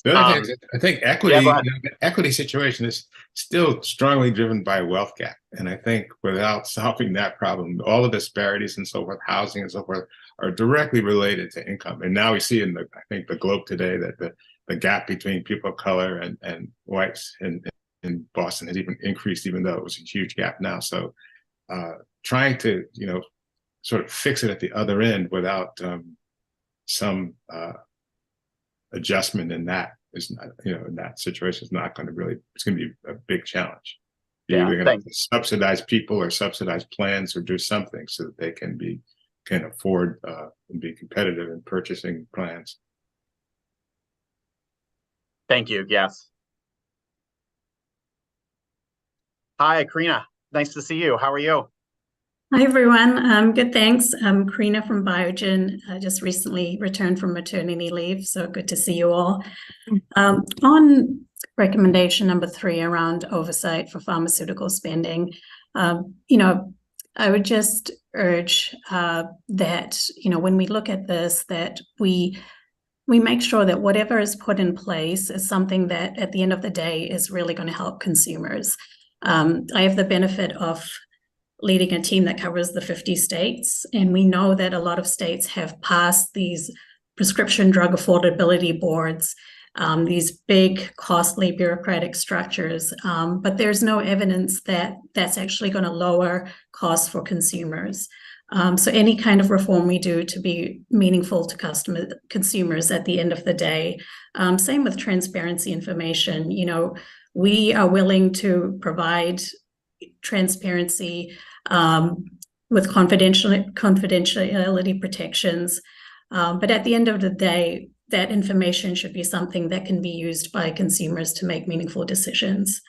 The other thing is, I think equity, yeah, the equity situation is still strongly driven by wealth gap. And I think without solving that problem, all the disparities and so forth, housing and so forth, are directly related to income. And now we see in I think the Globe today that the gap between people of color and whites in Boston has even increased, even though it was a huge gap now. So trying to, sort of fix it at the other end without some adjustment in that is not, in that situation is not going to really, it's going to be a big challenge. You're either going to subsidize people or subsidize plans or do something so that they can afford and be competitive in purchasing plans. Thank you. Yes. Hi, Karina. Nice to see you. How are you? Hi, everyone. Good, thanks. I'm Karina from Biogen. I just recently returned from maternity leave, so good to see you all. On recommendation number 3 around oversight for pharmaceutical spending, I would just urge that, when we look at this, that we make sure that whatever is put in place is something that at the end of the day is really going to help consumers. I have the benefit of leading a team that covers the 50 states. And we know that a lot of states have passed these prescription drug affordability boards, these big, costly bureaucratic structures. But there's no evidence that that's actually going to lower costs for consumers. So any kind of reform we do to be meaningful to consumers at the end of the day. Same with transparency information. We are willing to provide transparency with confidentiality protections. But at the end of the day, that information should be something that can be used by consumers to make meaningful decisions.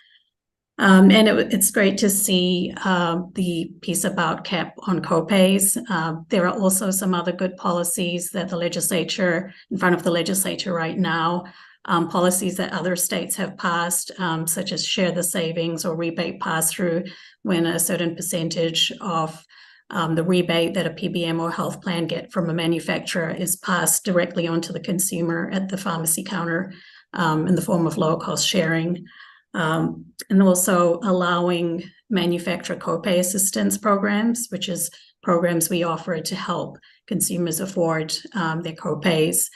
And it's great to see the piece about cap on copays. There are also some other good policies that in front of the legislature right now, policies that other states have passed, such as share the savings or rebate pass-through when a certain percentage of the rebate that a PBM or health plan get from a manufacturer is passed directly onto the consumer at the pharmacy counter in the form of lower cost sharing. And also allowing manufacturer copay assistance programs, which is programs we offer to help consumers afford their copays,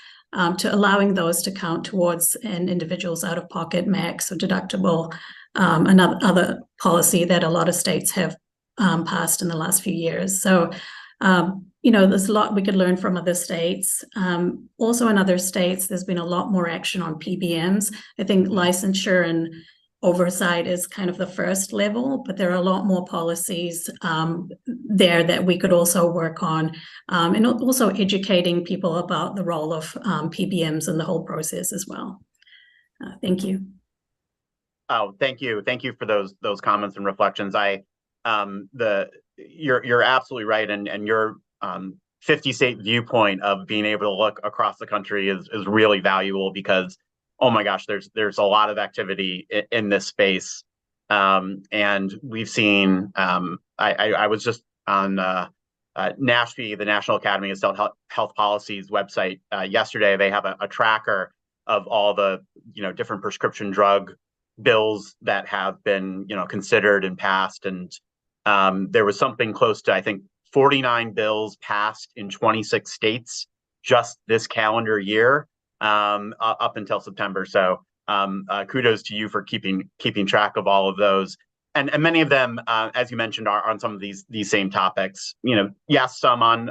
to allowing those to count towards an individual's out-of-pocket max or deductible, another policy that a lot of states have passed in the last few years. So, there's a lot we could learn from other states. Also in other states, there's been a lot more action on PBMs. I think licensure and oversight is kind of the first level, but there are a lot more policies there that we could also work on, and also educating people about the role of PBMs in the whole process as well. Thank you. Oh, thank you. Thank you for those comments and reflections. You're absolutely right, and your 50-state viewpoint of being able to look across the country is really valuable because, oh my gosh, there's a lot of activity in this space, and we've seen. I was just on NASHP, the National Academy of Health Policy's website yesterday. They have a tracker of all the different prescription drug bills that have been considered and passed, and there was something close to, I think, 49 bills passed in 26 states just this calendar year, up until September. So kudos to you for keeping track of all of those, and many of them, as you mentioned, are on some of these same topics. Yes, some on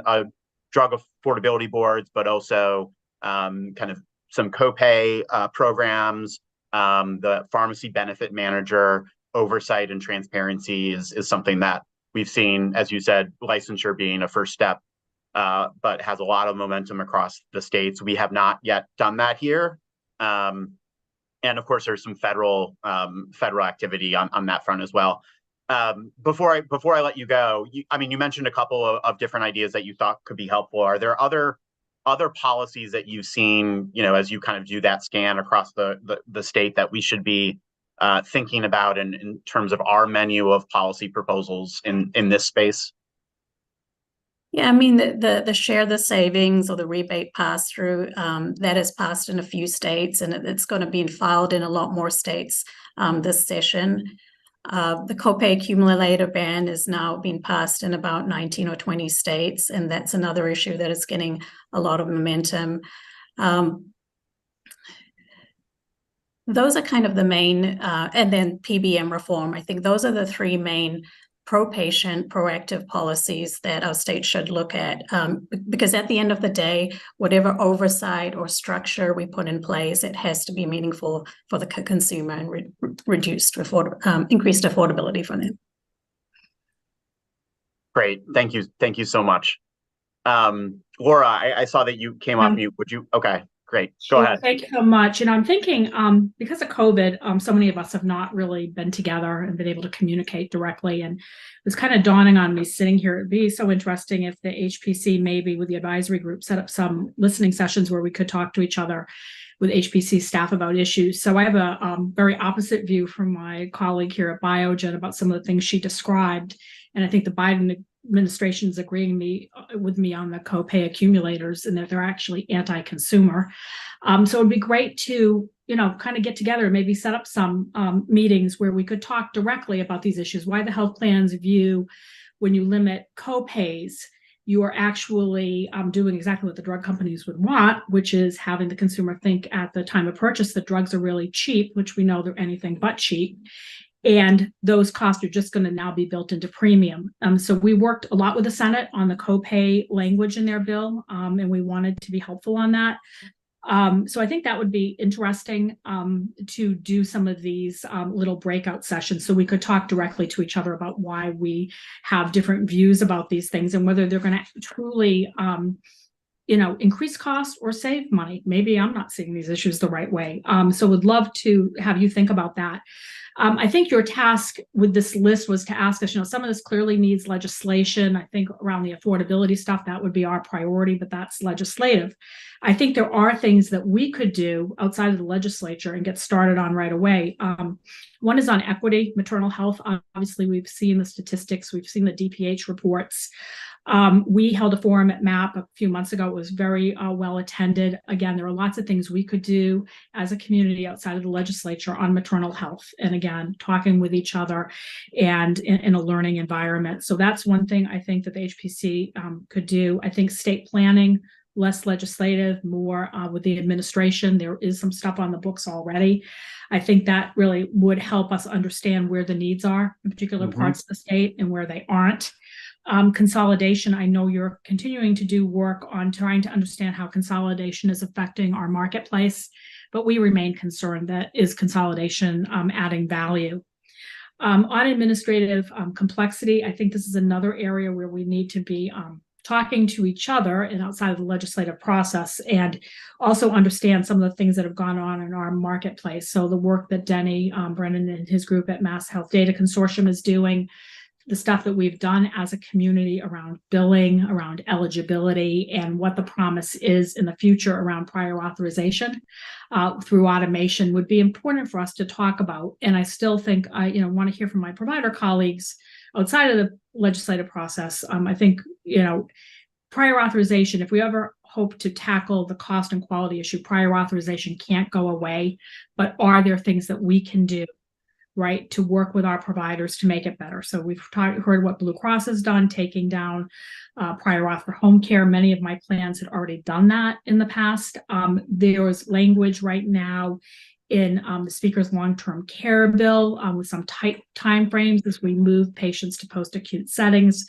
drug affordability boards, but also kind of some copay programs. The pharmacy benefit manager oversight and transparency is something that we've seen, as you said, licensure being a first step, but has a lot of momentum across the states. We have not yet done that here. and of course, there's some federal activity on that front as well. Before I let you go, you mentioned a couple of different ideas that you thought could be helpful. Are there other policies that you've seen, as you kind of do that scan across the state, that we should be thinking about in terms of our menu of policy proposals in this space? Yeah, I mean, the share the savings or the rebate pass through, that has passed in a few states, and it's going to be filed in a lot more states this session. The copay accumulator ban is now being passed in about 19 or 20 states, and that's another issue that is getting a lot of momentum. Those are kind of the main, and then PBM reform. I think those are the three main pro-patient, proactive policies that our state should look at, because at the end of the day, whatever oversight or structure we put in place, it has to be meaningful for the consumer and increased affordability for them. Great, thank you so much. Laura, I saw that you came off mute. Would you? Okay, great. Go ahead. Thank you so much. And I'm thinking, because of COVID, so many of us have not really been together and been able to communicate directly. And it was kind of dawning on me sitting here. It'd be so interesting if the HPC, maybe with the advisory group, set up some listening sessions where we could talk to each other with HPC staff about issues. So I have a very opposite view from my colleague here at Biogen about some of the things she described. And I think the Biden administration is agreeing with me on the copay accumulators, and that they're actually anti-consumer. So it'd be great to, kind of get together and maybe set up some meetings where we could talk directly about these issues. Why the health plans view when you limit copays, you are actually doing exactly what the drug companies would want, which is having the consumer think at the time of purchase that drugs are really cheap, which we know they're anything but cheap. And those costs are just going to now be built into premium. So we worked a lot with the Senate on the copay language in their bill, and we wanted to be helpful on that. So I think that would be interesting to do some of these little breakout sessions so we could talk directly to each other about why we have different views about these things and whether they're going to truly increase cost or save money. Maybe I'm not seeing these issues the right way. So would love to have you think about that. I think your task with this list was to ask us, some of this clearly needs legislation. I think around the affordability stuff, that would be our priority, but that's legislative. I think there are things that we could do outside of the legislature and get started on right away. One is on equity, maternal health. Obviously, we've seen the statistics, we've seen the DPH reports. We held a forum at MAP a few months ago. It was very well attended. Again, there are lots of things we could do as a community outside of the legislature on maternal health. And again, talking with each other and in a learning environment. So that's one thing I think that the HPC could do. I think state planning, less legislative, more with the administration. There is some stuff on the books already. I think that really would help us understand where the needs are in particular parts of the state and where they aren't. Consolidation, I know you're continuing to do work on trying to understand how consolidation is affecting our marketplace, but we remain concerned that is consolidation adding value. On administrative complexity, I think this is another area where we need to be talking to each other and outside of the legislative process, and also understand some of the things that have gone on in our marketplace. So the work that Denny Brennan and his group at Mass Health Data Consortium is doing, the stuff that we've done as a community around billing, around eligibility, and what the promise is in the future around prior authorization through automation would be important for us to talk about. And I still think I want to hear from my provider colleagues outside of the legislative process. I think, prior authorization, if we ever hope to tackle the cost and quality issue, prior authorization can't go away, but are there things that we can do, right, to work with our providers to make it better? So we've heard what Blue Cross has done, taking down prior auth for home care. Many of my plans had already done that in the past. There's language right now in the Speaker's long-term care bill with some tight timeframes as we move patients to post-acute settings.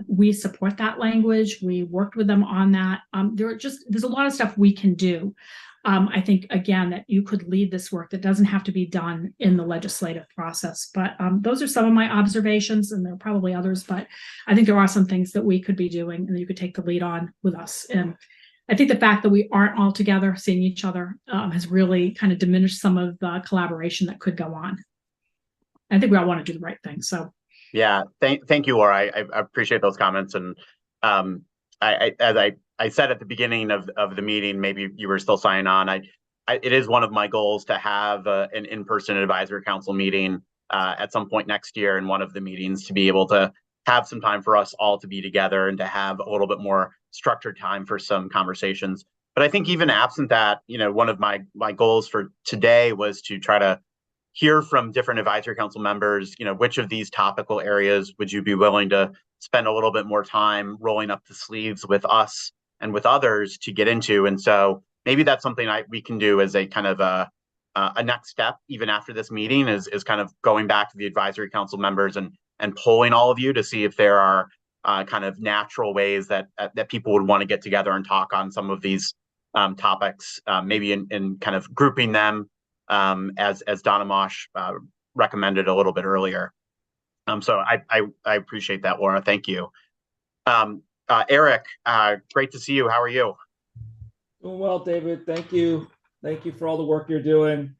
We support that language. We worked with them on that. There's a lot of stuff we can do. I think, again, that you could lead this work that doesn't have to be done in the legislative process. But those are some of my observations, and there are probably others, but I think there are some things that we could be doing and that you could take the lead on with us. And I think the fact that we aren't all together seeing each other has really kind of diminished some of the collaboration that could go on. I think we all want to do the right thing. So yeah, thank you, Laura. I appreciate those comments. And as I said at the beginning of the meeting, maybe you were still signing on. It is one of my goals to have an in-person advisory council meeting at some point next year, in one of the meetings, to be able to have some time for us all to be together and to have a little bit more structured time for some conversations. But I think even absent that, one of my goals for today was to try to hear from different advisory council members, which of these topical areas would you be willing to spend a little bit more time rolling up the sleeves with us and with others to get into. And so maybe that's something we can do as a kind of a next step, even after this meeting, is kind of going back to the advisory council members and polling all of you to see if there are kind of natural ways that people would want to get together and talk on some of these topics, maybe in kind of grouping them as Donna Mosh recommended a little bit earlier. So I appreciate that, Laura. Thank you. Eric, great to see you. How are you? Doing well, David. Thank you. Thank you for all the work you're doing.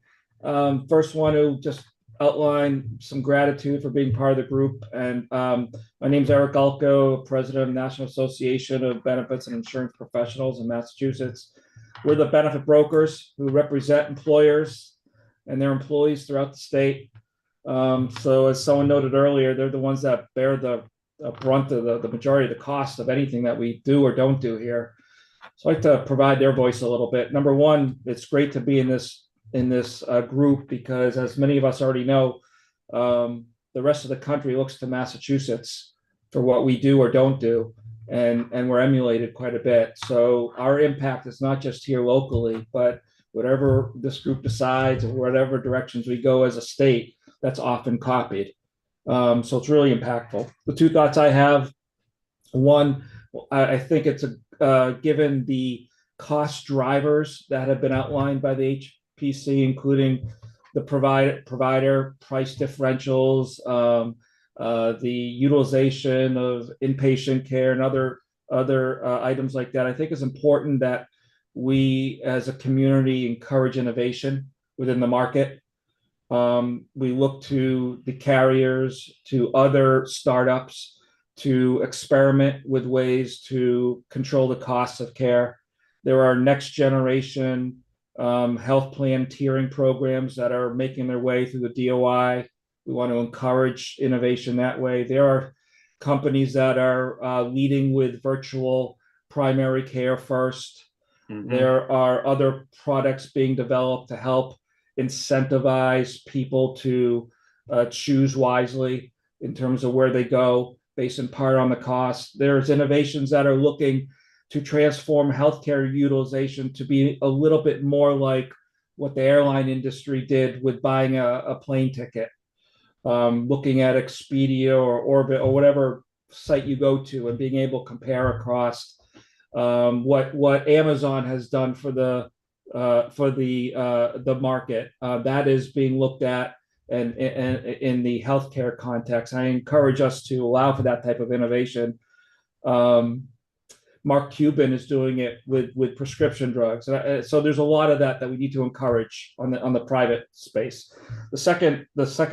First, want to just outline some gratitude for being part of the group. And my name is Eric Alko, president of the National Association of Benefits and Insurance Professionals in Massachusetts. We're the benefit brokers who represent employers and their employees throughout the state. So as someone noted earlier, they're the ones that bear the brunt of the majority of the cost of anything that we do or don't do here. So I'd like to provide their voice a little bit. Number one, it's great to be in this group because, as many of us already know, the rest of the country looks to Massachusetts for what we do or don't do, and we're emulated quite a bit. So our impact is not just here locally, but whatever this group decides or whatever directions we go as a state, that's often copied. So it's really impactful. The two thoughts I have: one, I think it's given the cost drivers that have been outlined by the HPC, including the provider price differentials, the utilization of inpatient care, and other items like that. I think it's important that we, as a community, encourage innovation within the market. We look to the carriers, to other startups, to experiment with ways to control the costs of care. There are next generation health plan tiering programs that are making their way through the DOI. We want to encourage innovation that way. There are companies that are leading with virtual primary care first. Mm-hmm. There are other products being developed to help incentivize people to choose wisely in terms of where they go, based in part on the cost. There's innovations that are looking to transform healthcare utilization to be a little bit more like what the airline industry did with buying a plane ticket. Looking at Expedia or Orbit or whatever site you go to and being able to compare across what Amazon has done for the market. That is being looked at and in the healthcare context. I encourage us to allow for that type of innovation. Mark Cuban is doing it with prescription drugs. So there's a lot of that we need to encourage on the private space. The second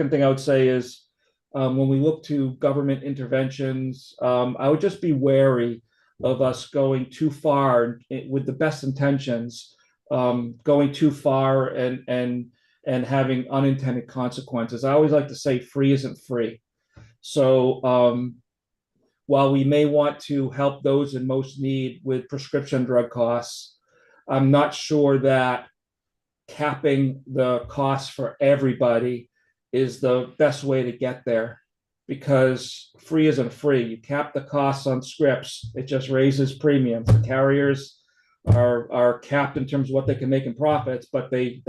thing I would say is when we look to government interventions, I would just be wary of us going too far with the best intentions, going too far and having unintended consequences. I always like to say free isn't free. So while we may want to help those in most need with prescription drug costs, I'm not sure that capping the costs for everybody is the best way to get there, because free isn't free. You cap the costs on scripts, it just raises premiums. The carriers are capped in terms of what they can make in profits, but they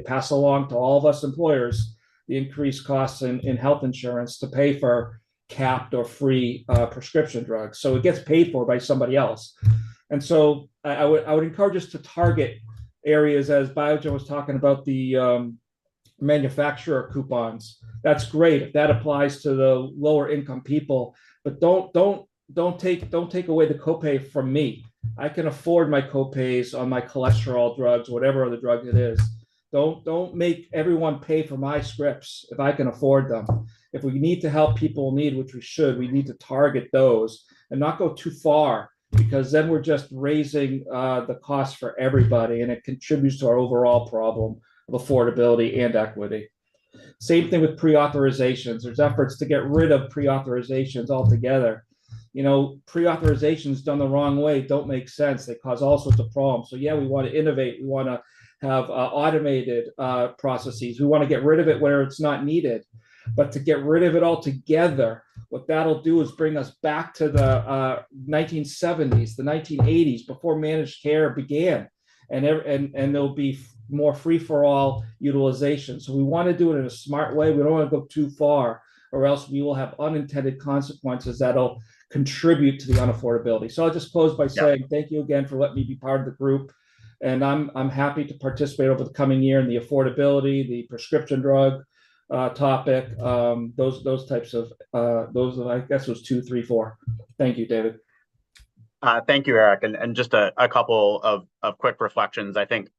pass along to all of us employers the increased costs in health insurance to pay for capped or free prescription drugs. So it gets paid for by somebody else. And so I would encourage us to target areas, as Biogen was talking about, the manufacturer coupons. That's great if that applies to the lower income people, but don't take away the copay from me. I can afford my copays on my cholesterol drugs, whatever other drug it is. Don't make everyone pay for my scripts if I can afford them. If we need to help people in need, which we should, we need to target those and not go too far, because then we're just raising the cost for everybody, and it contributes to our overall problem of affordability and equity. Same thing with pre-authorizations. There's efforts to get rid of pre-authorizations altogether. You know, pre-authorizations done the wrong way don't make sense. They cause all sorts of problems. So yeah, we want to innovate. We want to have automated processes. We want to get rid of it where it's not needed. But to get rid of it altogether, what that'll do is bring us back to the 1970s, the 1980s, before managed care began, and there'll be more free-for-all utilization. So we want to do it in a smart way. We don't want to go too far, or else we will have unintended consequences that'll contribute to the unaffordability. So I'll just close by saying thank you again for letting me be part of the group, and I'm happy to participate over the coming year in the affordability, the prescription drug topic, those types of those. I guess was 2, 3, 4. Thank you, David. Thank you, Eric, and just a couple of quick reflections. I think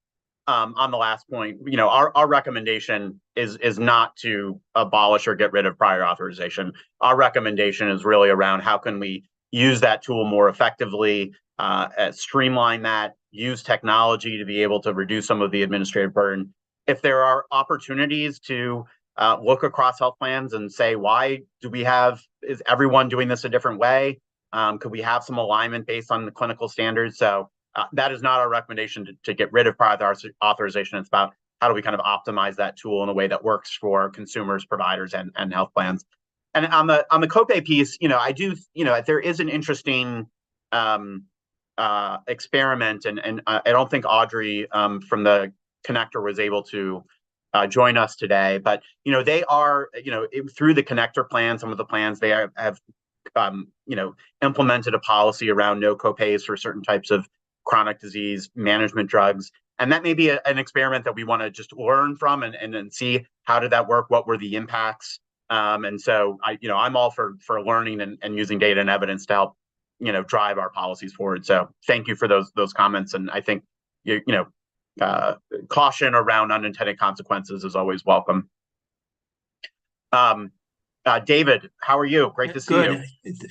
on the last point, you know, our recommendation is not to abolish or get rid of prior authorization. Our recommendation is really around how can we use that tool more effectively, streamline that, use technology to be able to reduce some of the administrative burden. If there are opportunities to look across health plans and say, why do we is everyone doing this a different way? Could we have some alignment based on the clinical standards? So that is not our recommendation to get rid of prior authorization. It's about how do we kind of optimize that tool in a way that works for consumers, providers, and health plans. And on the copay piece, you know, I do, you know, there is an interesting experiment, and I don't think Audrey from the Connector was able to join us today, but you know, they are, you know, through the Connector plan, some of the plans they have you know, implemented a policy around no copays for certain types of chronic disease management drugs. And that may be an experiment that we want to just learn from and see how did that work, what were the impacts. And so I'm all for learning and using data and evidence to help, you know, drive our policies forward. So thank you for those comments. And I think caution around unintended consequences is always welcome. David, how are you? Great to see you.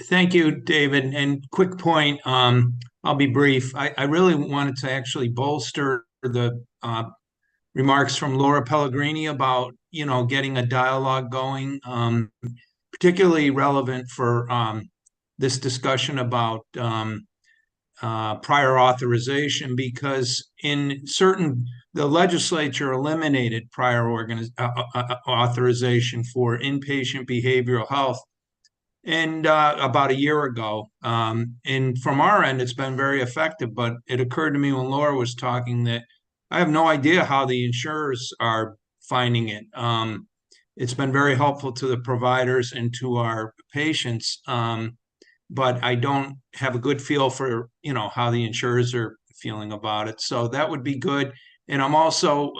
Thank you, David. And quick point, I'll be brief. I really wanted to actually bolster the remarks from Laura Pellegrini about, you know, getting a dialogue going, particularly relevant for this discussion about prior authorization, because the legislature eliminated prior authorization for inpatient behavioral health and about a year ago. And from our end, it's been very effective, but it occurred to me when Laura was talking that I have no idea how the insurers are finding it. It's been very helpful to the providers and to our patients, but I don't have a good feel for, you know, how the insurers are feeling about it. So that would be good. And I'm also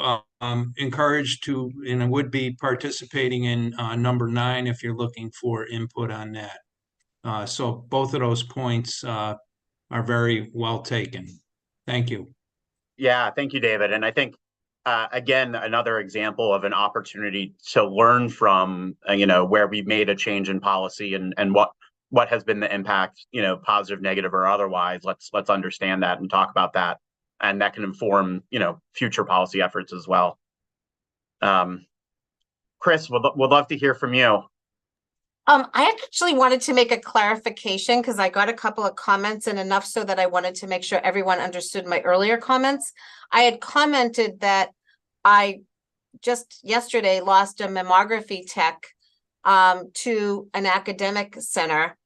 encouraged to, and I would be participating in number 9 if you're looking for input on that. So both of those points are very well taken. Thank you. Yeah, thank you, David. And I think, again, another example of an opportunity to learn from, where we made a change in policy and what has been the impact, positive, negative, or otherwise. Let's understand that and talk about that. And that can inform, future policy efforts as well. Chris, would love to hear from you. I actually wanted to make a clarification because I got a couple of comments and enough so that I wanted to make sure everyone understood my earlier comments. I had commented that I just yesterday lost a mammography tech to an academic center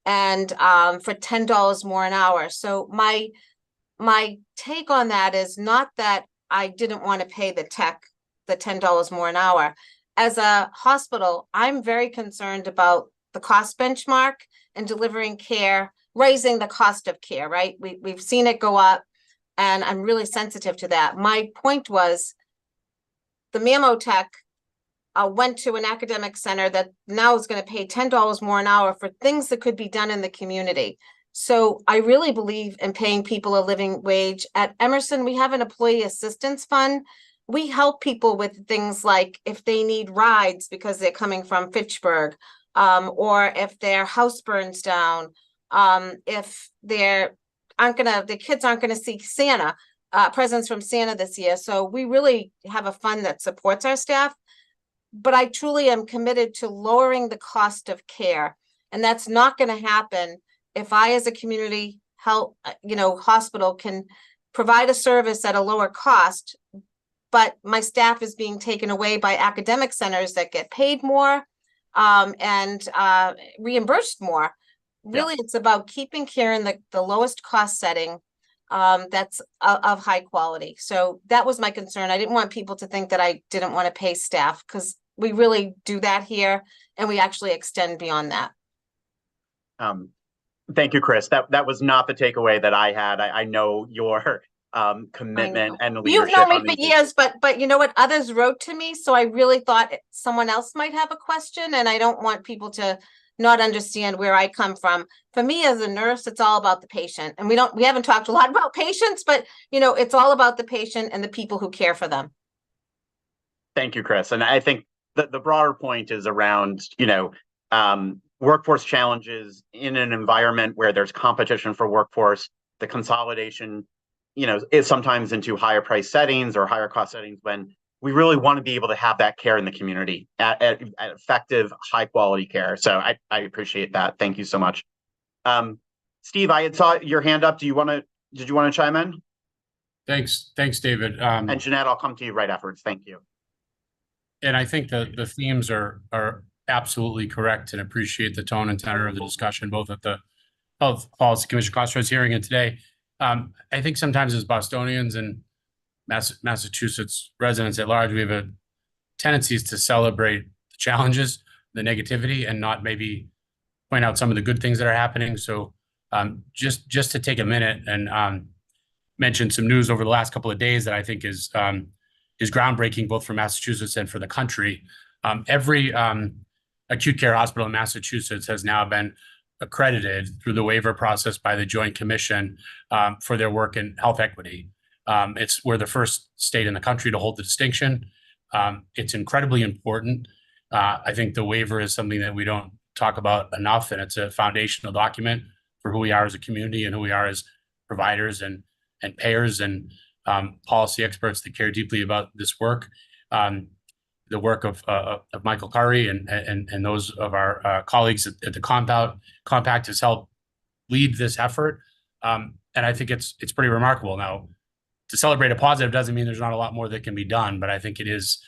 and for $10 more an hour. So my take on that is not that I didn't want to pay the tech the $10 more an hour. As a hospital, I'm very concerned about the cost benchmark and delivering care, raising the cost of care, right? We've seen it go up, and I'm really sensitive to that. My point was the mammo tech went to an academic center that now is going to pay $10 more an hour for things that could be done in the community. So I really believe in paying people a living wage. At Emerson, we have an employee assistance fund. We help people with things like if they need rides because they're coming from Fitchburg, or if their house burns down, if their kids aren't gonna see Santa, presents from Santa this year. So we really have a fund that supports our staff. But I truly am committed to lowering the cost of care. And that's not going to happen if I, as a community health, hospital, can provide a service at a lower cost, but my staff is being taken away by academic centers that get paid more, and reimbursed more. Really, it's about keeping care in the lowest cost setting, that's of high quality. So that was my concern. I didn't want people to think that I didn't want to pay staff, because we really do that here, and we actually extend beyond that. Thank you, Chris. That was not the takeaway that I had. I know your commitment and leadership. You've known me for years, but you know what? Others wrote to me, so I really thought someone else might have a question, and I don't want people to not understand where I come from. For me as a nurse, it's all about the patient, and we haven't talked a lot about patients, but it's all about the patient and the people who care for them. Thank you, Chris. And I think the broader point is around, workforce challenges in an environment where there's competition for workforce. The consolidation, is sometimes into higher price settings or higher cost settings, when we really want to be able to have that care in the community at effective, high quality care. So I appreciate that. Thank you so much. Steve, I had saw your hand up. Did you want to chime in? Thanks, David. And Jeanette, I'll come to you right afterwards. Thank you. And I think the themes are absolutely correct, and appreciate the tone and tenor of the discussion, both at the Health Policy Commission Crossroads hearing and today. I think sometimes as Bostonians and Massachusetts residents at large, we have a tendencies to celebrate the challenges, the negativity, and not maybe point out some of the good things that are happening. So just to take a minute and mention some news over the last couple of days that I think is groundbreaking, both for Massachusetts and for the country. Every acute care hospital in Massachusetts has now been accredited through the waiver process by the Joint Commission for their work in health equity. We're the first state in the country to hold the distinction. It's incredibly important. I think the waiver is something that we don't talk about enough, and it's a foundational document for who we are as a community and who we are as providers and payers and policy experts that care deeply about this work. The work of Michael Curry and those of our colleagues at the Compact has helped lead this effort. And I think it's pretty remarkable. Now, to celebrate a positive doesn't mean there's not a lot more that can be done, but I think it is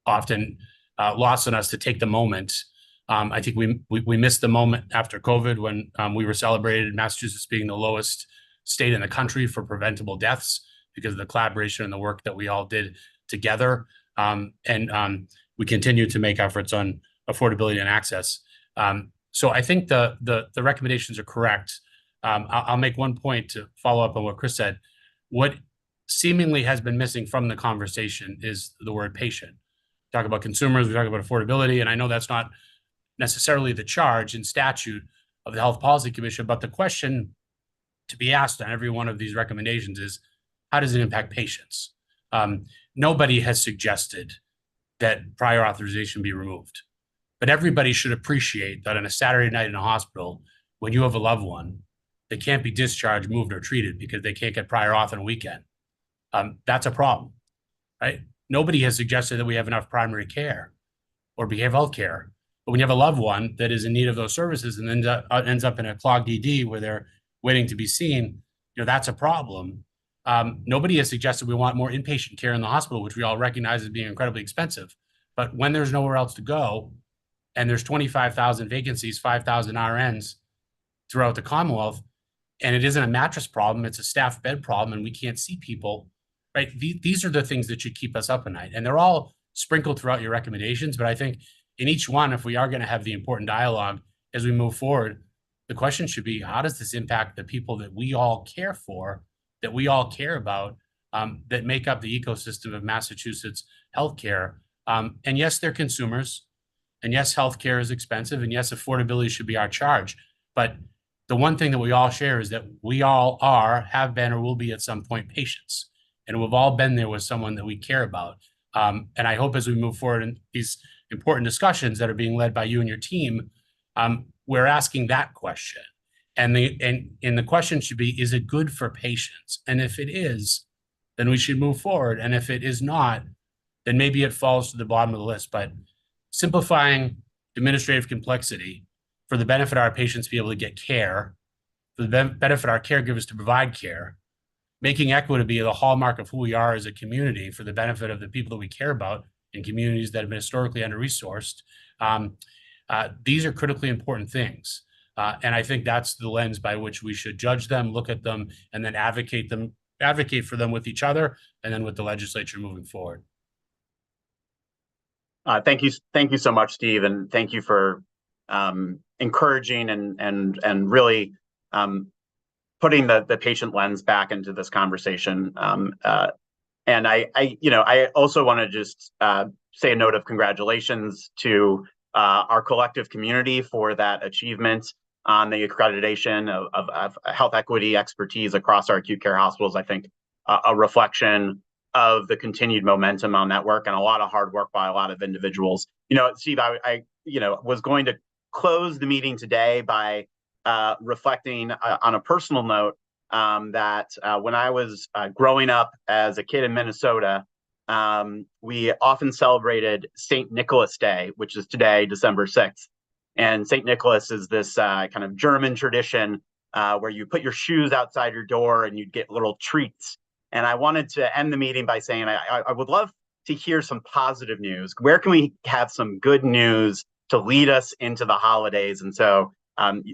often lost on us to take the moment. I think we missed the moment after COVID when we were celebrated in Massachusetts being the lowest state in the country for preventable deaths because of the collaboration and the work that we all did together. And we continue to make efforts on affordability and access. So I think the recommendations are correct. I'll make one point to follow up on what Chris said. What seemingly has been missing from the conversation is the word patient. We talk about consumers, we talk about affordability, and I know that's not necessarily the charge in statute of the Health Policy Commission, but the question to be asked on every one of these recommendations is, how does it impact patients? Nobody has suggested that prior authorization be removed, but everybody should appreciate that on a Saturday night in a hospital, when you have a loved one, they can't be discharged, moved, or treated because they can't get prior auth on a weekend. That's a problem, right? Nobody has suggested that we have enough primary care or behavioral health care, but when you have a loved one that is in need of those services and then ends up in a clogged ED where they're waiting to be seen, that's a problem. Nobody has suggested we want more inpatient care in the hospital, which we all recognize as being incredibly expensive. But when there's nowhere else to go, and there's 25,000 vacancies, 5,000 RNs throughout the Commonwealth, and it isn't a mattress problem, it's a staff bed problem, and we can't see people, right? These are the things that should keep us up at night. And they're all sprinkled throughout your recommendations. But I think in each one, if we are going to have the important dialogue as we move forward, the question should be, how does this impact the people that we all care for, that we all care about, that make up the ecosystem of Massachusetts healthcare? And yes, they're consumers. And yes, healthcare is expensive. And yes, affordability should be our charge. But the one thing that we all share is that we all are, have been, or will be at some point patients. And we've all been there with someone that we care about. And I hope as we move forward in these important discussions that are being led by you and your team, we're asking that question. And the question should be, is it good for patients? And if it is, then we should move forward. And if it is not, then maybe it falls to the bottom of the list. But simplifying administrative complexity for the benefit of our patients to be able to get care, for the benefit of our caregivers to provide care, making equity be the hallmark of who we are as a community for the benefit of the people that we care about in communities that have been historically under-resourced. These are critically important things. And I think that's the lens by which we should judge them, look at them, and then advocate for them with each other and then with the legislature moving forward. Thank you so much, Steve, and thank you for encouraging and really putting the patient lens back into this conversation. And I also want to just say a note of congratulations to our collective community for that achievement on the accreditation of health equity expertise across our acute care hospitals. I think a reflection of the continued momentum on that work and a lot of hard work by a lot of individuals. Steve, I was going to close the meeting today by reflecting on a personal note that when I was growing up as a kid in Minnesota, we often celebrated St. Nicholas Day, which is today, December 6th. And St. Nicholas is this kind of German tradition where you put your shoes outside your door and you'd get little treats. And I wanted to end the meeting by saying I would love to hear some positive news. Where can we have some good news to lead us into the holidays? And so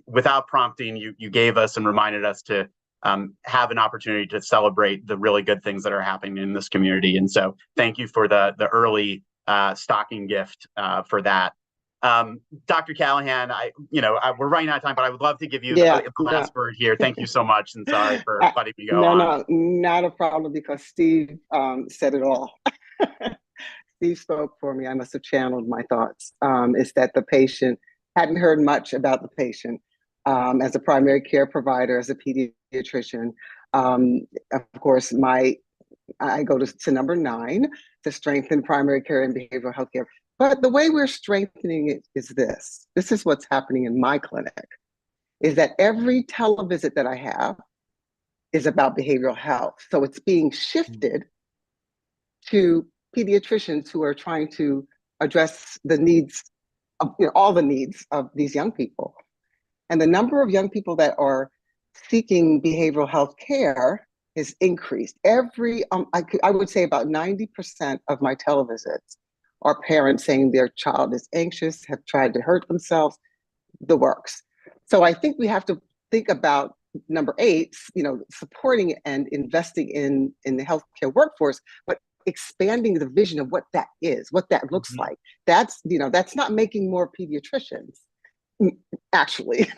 without prompting, you gave us and reminded us to have an opportunity to celebrate the really good things that are happening in this community. And so thank you for the early stocking gift for that. Dr. Callahan, we're running out of time, but I would love to give you the last word here. Thank you so much, and sorry for letting me go on. No, not a problem, because Steve said it all. Steve spoke for me. I must have channeled my thoughts. Is that the patient hadn't heard much about the patient as a primary care provider, as a pediatrician. Of course, I go to number 9 to strengthen primary care and behavioral health care. But the way we're strengthening it is this. This is what's happening in my clinic, is that every televisit that I have is about behavioral health. So it's being shifted to pediatricians who are trying to address the needs of all the needs of these young people. And the number of young people that are seeking behavioral health care has increased. I would say about 90% of my televisits are parents saying their child is anxious, have tried to hurt themselves, the works. So I think we have to think about number 8, supporting and investing in the healthcare workforce, but expanding the vision of what that is, what that looks like. That's not making more pediatricians, actually.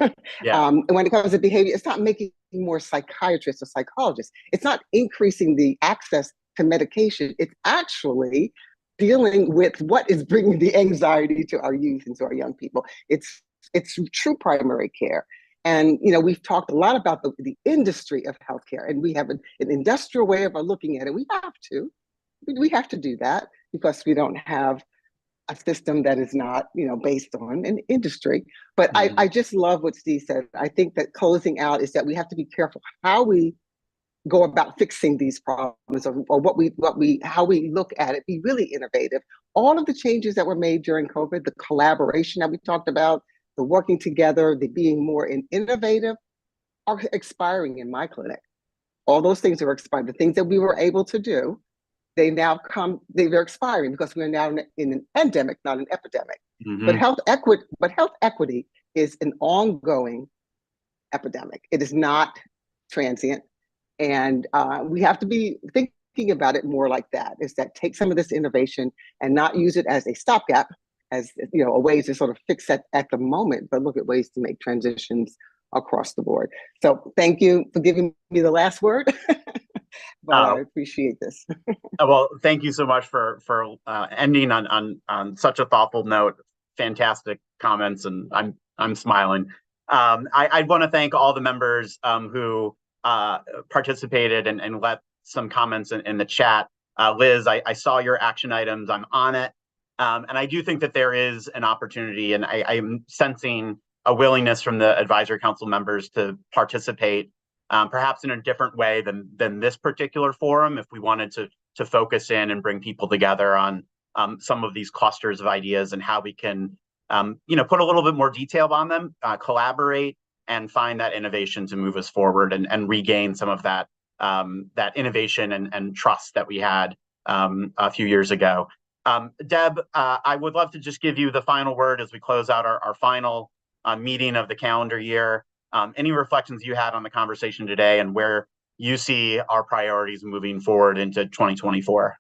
Yeah. When it comes to behavior, it's not making more psychiatrists or psychologists. It's not increasing the access to medication. It's actually dealing with what is bringing the anxiety to our youth and to our young people. It's true primary care. And, we've talked a lot about the industry of healthcare, and we have an industrial way of looking at it. We have to do that because we don't have a system that is not, based on an industry. But I just love what Steve said. I think that closing out is that we have to be careful how we go about fixing these problems, or how we look at it, be really innovative. All of the changes that were made during COVID, the collaboration that we talked about, the working together, the being more innovative, are expiring in my clinic. All those things are expiring. The things that we were able to do, they're expiring because we're now in an endemic, not an epidemic. Mm-hmm. But health equity is an ongoing epidemic. It is not transient. And we have to be thinking about it more like that, is that take some of this innovation and not use it as a stopgap, as a way to sort of fix it at the moment, but look at ways to make transitions across the board. So thank you for giving me the last word. But I appreciate this. Well, thank you so much for ending on such a thoughtful note. Fantastic comments, and I'm smiling. I want to thank all the members who participated and left some comments in the chat. Liz, I saw your action items. I'm on it. And I do think that there is an opportunity, and I'm sensing a willingness from the advisory council members to participate, perhaps in a different way than this particular forum, if we wanted to focus in and bring people together on some of these clusters of ideas and how we can put a little bit more detail on them, collaborate, and find that innovation to move us forward and regain some of that innovation and trust that we had a few years ago. Deb, I would love to just give you the final word as we close out our final meeting of the calendar year. Any reflections you had on the conversation today and where you see our priorities moving forward into 2024?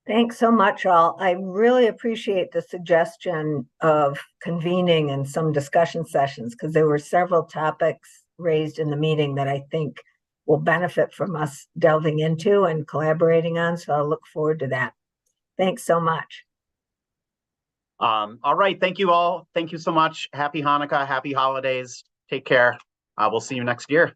Thanks so much, all. I really appreciate the suggestion of convening in some discussion sessions, because there were several topics raised in the meeting that I think will benefit from us delving into and collaborating on. So I'll look forward to that. Thanks so much. All right. Thank you all. Thank you so much. Happy Hanukkah. Happy holidays. Take care. We'll see you next year.